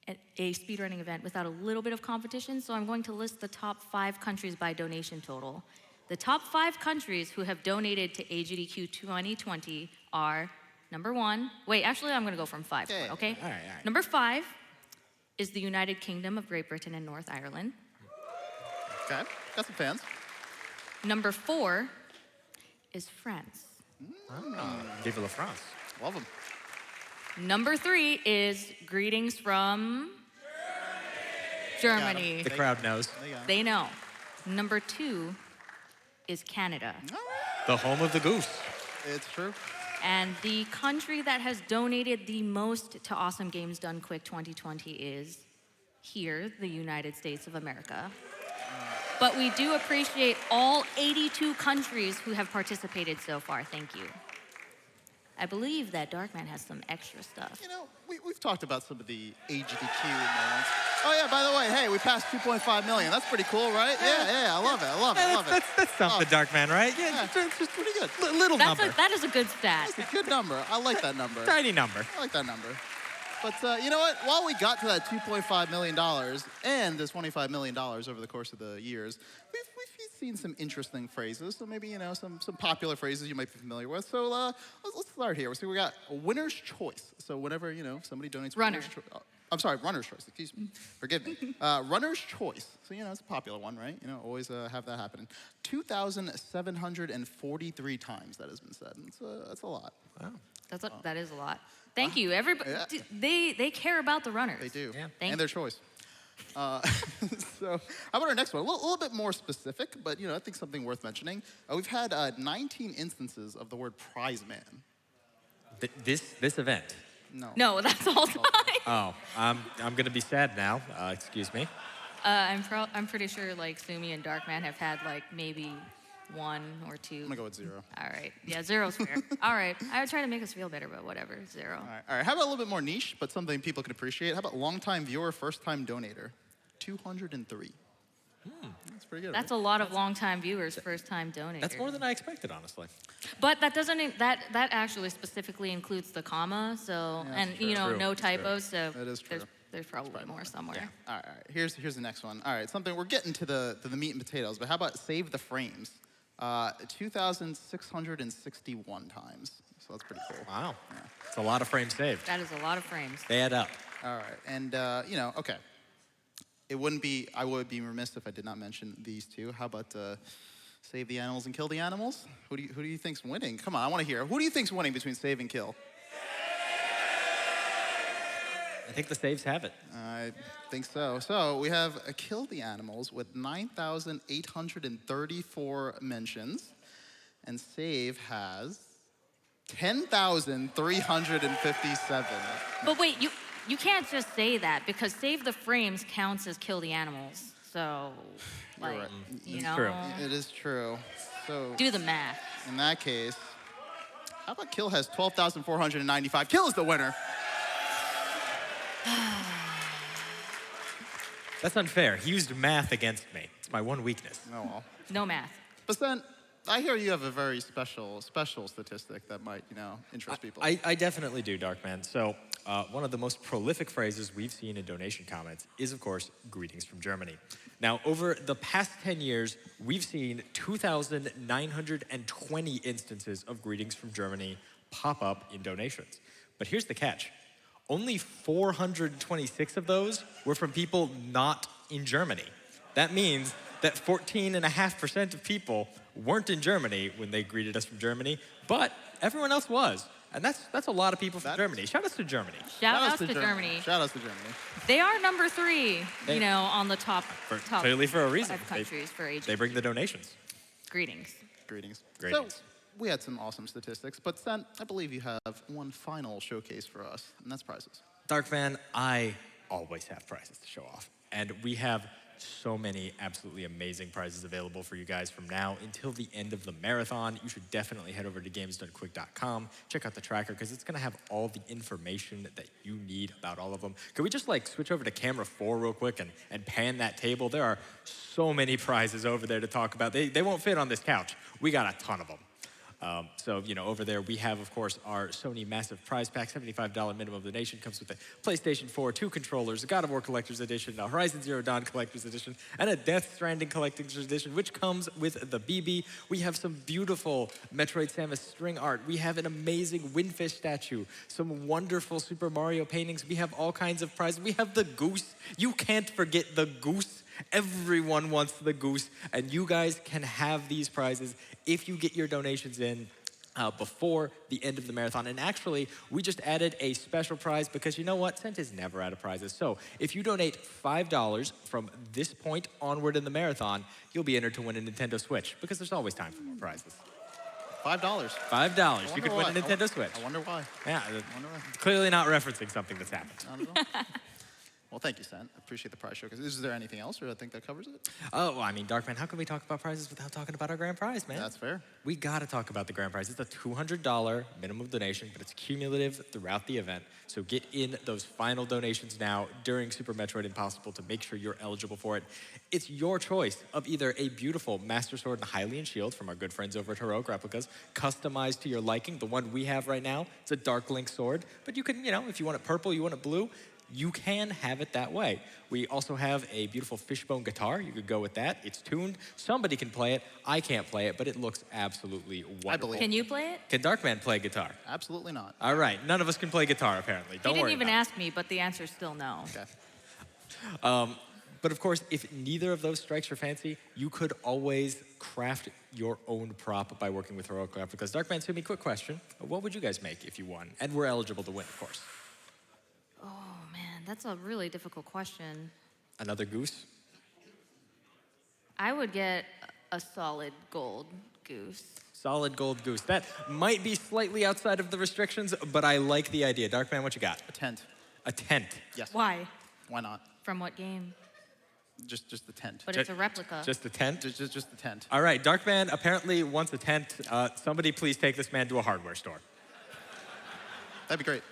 at a speedrunning event without a little bit of competition, so I'm going to list the top 5 countries by donation total. The top 5 countries who have donated to AGDQ 2020 are number 1. Wait, actually, I'm going to go from 5. Okay? All right. Number 5 is the United Kingdom of Great Britain and North Ireland. Okay, got some fans. Number 4 is France. Vive la France. Love them. Number 3 is greetings from Germany. The crowd knows. They know. Number 2 is Canada. The home of the goose. It's true. And the country that has donated the most to Awesome Games Done Quick 2020 is here, the United States of America. But we do appreciate all 82 countries who have participated so far. Thank you. I believe that Darkman has some extra stuff. You know, we've talked about some of the AGDQ moments. Oh yeah, by the way, hey, we passed 2.5 million. That's pretty cool, right? Yeah, I love it. That's something, Darkman, right? Yeah, It's just pretty good. little number. That is a good stat. It's a good number. I like that number. Tiny number. I like that number. But you know what? While we got to that $2.5 million and this $25 million over the course of the years, we've seen some interesting phrases. So maybe, you know, some popular phrases you might be familiar with. So let's start here. So we got winner's choice. So whenever, you know, somebody donates Runner. I'm sorry, runner's choice. Excuse me. Forgive me. Runner's choice. So, you know, it's a popular one, right? You know, always have that happen. 2,743 times that has been said. That's a lot. Wow. That is a lot. Thank you. Everybody, Yeah. they care about the runners. They do. Yeah. And their choice. So how about our next one? A little bit more specific, but, you know, I think something worth mentioning. We've had 19 instances of the word prize man. This event. No, that's all time. Oh, I'm gonna be sad now. Excuse me. I'm pretty sure like Sumi and Darkman have had like maybe 1 or 2. I'm gonna go with 0. All right. Yeah, 0's fair. All right. I would try to make us feel better, but whatever. 0. All right. How about a little bit more niche, but something people can appreciate? How about long-time viewer, first-time donator? 203. That's pretty good. That's a lot of long-time viewers, first-time donators. That's more than I expected, honestly. But that doesn't. That actually specifically includes the comma. So Yeah, and that's you know true. no That's true. typos. So That is true. there's probably more somewhere. All right. Here's the next one. All right. Something we're getting to the meat and potatoes, but how about save the frames? 2,661 times. So that's pretty cool. Wow. It's a lot of frames saved. That is a lot of frames. They add up. All right. And you know, okay. I would be remiss if I did not mention these two. How about save the animals and kill the animals? Who do you think's winning? Come on, I want to hear. Who do you think's winning between save and kill? I think the saves have it. I think so. So we have kill the animals with 9,834 mentions, and save has 10,357. But wait, you can't just say that because save the frames counts as kill the animals. So like right. you It's know, true. It is true. So do the math. in that case, how about kill has 12,495? Kill is the winner. That's unfair. He used math against me. It's my one weakness. Oh well. No math. But then, I hear you have a very special statistic that might, you know, interest people. I definitely do, Darkman. So one of the most prolific phrases we've seen in donation comments is, of course, greetings from Germany. Now, over the past 10 years, we've seen 2,920 instances of greetings from Germany pop up in donations. But here's the catch. Only 426 of those were from people not in Germany. That means that 14.5% of people weren't in Germany when they greeted us from Germany, but everyone else was. And that's a lot of people from Germany. Shout out to Germany. Shout out to Germany. Shout out to Germany. They are number 3, They- you know, on the top Clearly for a reason. 5 countries for age. They bring the donations. Greetings. Greetings. Greetings. So, we had some awesome statistics, but Sent, I believe you have one final showcase for us, and that's prizes. Darkman, I always have prizes to show off. And we have so many absolutely amazing prizes available for you guys from now until the end of the marathon. You should definitely head over to gamesdonequick.com, check out the tracker, because it's going to have all the information that you need about all of them. Can we just like switch over to camera 4 real quick and pan that table? There are so many prizes over there to talk about. They won't fit on this couch. We got a ton of them. So, over there we have, of course, our Sony Massive Prize Pack, $75 minimum donation. Comes with a PlayStation 4, 2 controllers, a God of War Collector's Edition, a Horizon Zero Dawn Collector's Edition, and a Death Stranding Collector's Edition, which comes with the BB. We have some beautiful Metroid Samus string art. We have an amazing Windfish statue, some wonderful Super Mario paintings. We have all kinds of prizes. We have the goose. You can't forget the goose. Everyone wants the goose, and you guys can have these prizes if you get your donations in before the end of the marathon. And actually, we just added a special prize because you know what? Sent is never out of prizes. So if you donate $5 from this point onward in the marathon, you'll be entered to win a Nintendo Switch because there's always time for more prizes. $5. $5. You could win a Nintendo Switch. I wonder why. Yeah, I wonder why. clearly not referencing something that's happened. Not at all. Well, thank you, Sent. I appreciate the prize showcase. Is there anything else, or I think that covers it? Oh, well, I mean, Darkman, how can we talk about prizes without talking about our grand prize, man? That's fair. We gotta talk about the grand prize. It's a $200 minimum donation, but it's cumulative throughout the event. So get in those final donations now during Super Metroid Impossible to make sure you're eligible for it. It's your choice of either a beautiful Master Sword and Hylian Shield from our good friends over at Heroic Replicas, customized to your liking. The one we have right now, it's a Dark Link sword, but you can, if you want it purple, you want it blue, you can have it that way. We also have a beautiful fishbone guitar. You could go with that. It's tuned. Somebody can play it. I can't play it, but it looks absolutely wonderful. I believe. Can you play it? Can Darkman play guitar? Absolutely not. All right. None of us can play guitar, apparently. Don't He didn't worry even about ask me, but the answer's still no. Okay. But of course, if neither of those strikes your fancy, you could always craft your own prop by working with Heroic Replicas. Darkman, Sumi, quick question. What would you guys make if you won? And we're eligible to win, of course. Oh, man, that's a really difficult question. Another goose? I would get a solid gold goose. Solid gold goose. That might be slightly outside of the restrictions, but I like the idea. Darkman, what you got? A tent. A tent. Yes. Why? Why not? From what game? Just the tent. But it's a replica. Just a tent? Just the tent. All right, Darkman apparently wants a tent. Somebody please take this man to a hardware store. That'd be great.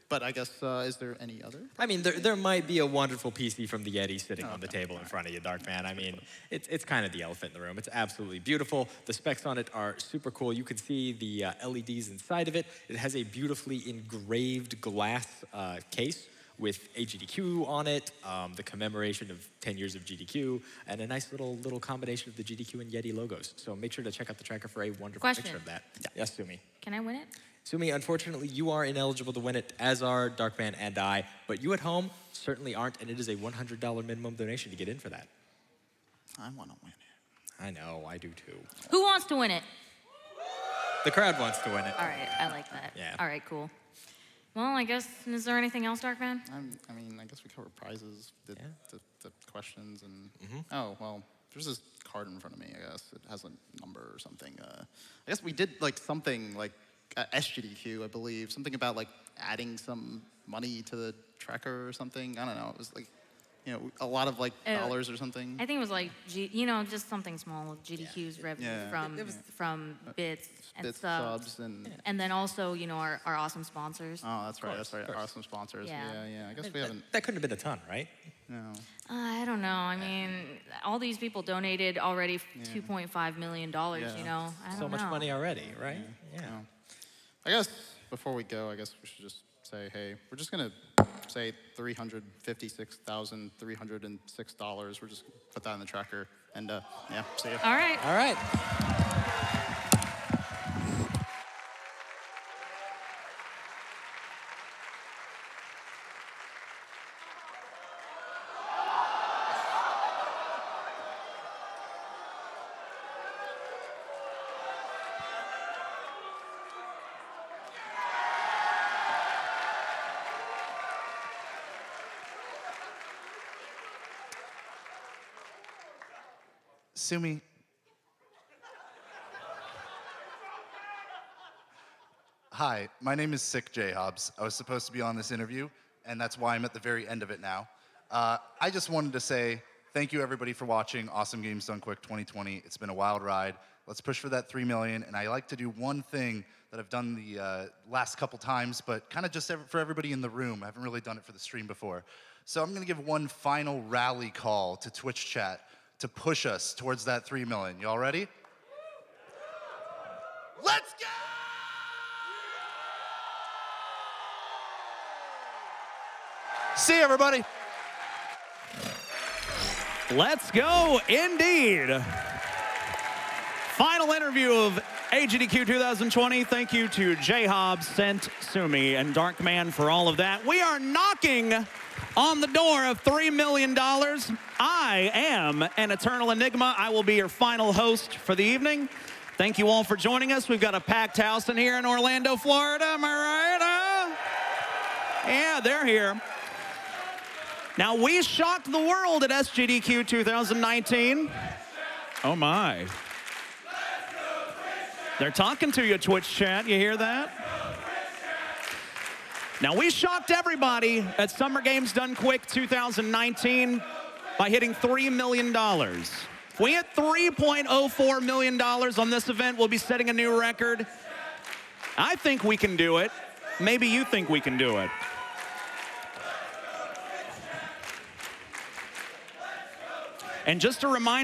But I guess, is there any other? I mean, there might be a wonderful PC from the Yeti sitting on the table in front of you, Darkman. I mean, it's kind of the elephant in the room. It's absolutely beautiful. The specs on it are super cool. You can see the LEDs inside of it. It has a beautifully engraved glass case with AGDQ on it, the commemoration of 10 years of GDQ, and a nice little combination of the GDQ and Yeti logos. So make sure to check out the tracker for a wonderful picture of that. Yeah. Yes, Sumi. Can I win it? Sumi, unfortunately, you are ineligible to win it, as are Darkman and I, but you at home certainly aren't, and it is a $100 minimum donation to get in for that. I want to win it. I know, I do too. Who wants to win it? The crowd wants to win it. All right, I like that. Yeah. All right, cool. Well, I guess, is there anything else, Darkman? I mean, I guess we covered prizes, the questions, and oh well. There's this card in front of me. I guess it has a number or something. I guess we did like something like SGDQ, I believe, something about like adding some money to the tracker or something. I don't know. It was like, a lot of like dollars or something. I think it was like, just something small, GDQ's revenue from bits and Bits, subs. And then also, our awesome sponsors. Oh, that's right. That's right. Awesome sponsors. Yeah. Yeah. I guess we haven't. That couldn't have been a ton, right? No. I don't know. I mean, all these people donated already $2.5 million, I don't know. So much money already, right? Yeah. I guess before we go, I guess we should just say, hey, we're just gonna say $356,306. We're just gonna put that in the tracker, and yeah, see ya. All right. All right. Sumi. Hi, my name is Sick J. Hobbs. I was supposed to be on this interview, and that's why I'm at the very end of it now. I just wanted to say thank you, everybody, for watching Awesome Games Done Quick 2020. It's been a wild ride. Let's push for that 3 million. And I like to do one thing that I've done the last couple times, but kind of just for everybody in the room. I haven't really done it for the stream before. So I'm going to give one final rally call to Twitch chat to push us towards that 3 million. Y'all ready? Let's go! See you, everybody. Let's go, indeed. Final interview of AGDQ 2020. Thank you to J-Hobbs, Sent, Sumi, and Darkman for all of that. We are knocking on the door of $3 million. I am an eternal enigma. I will be your final host for the evening. Thank you all for joining us. We've got a packed house in here in Orlando, Florida. Am I right? Yeah, they're here. Now, we shocked the world at SGDQ 2019. Oh, my. They're talking to you, Twitch chat. You hear that? Now, we shocked everybody at Summer Games Done Quick 2019 by hitting $3 million. If we hit $3.04 million on this event, we'll be setting a new record. I think we can do it. Maybe you think we can do it. And just a reminder,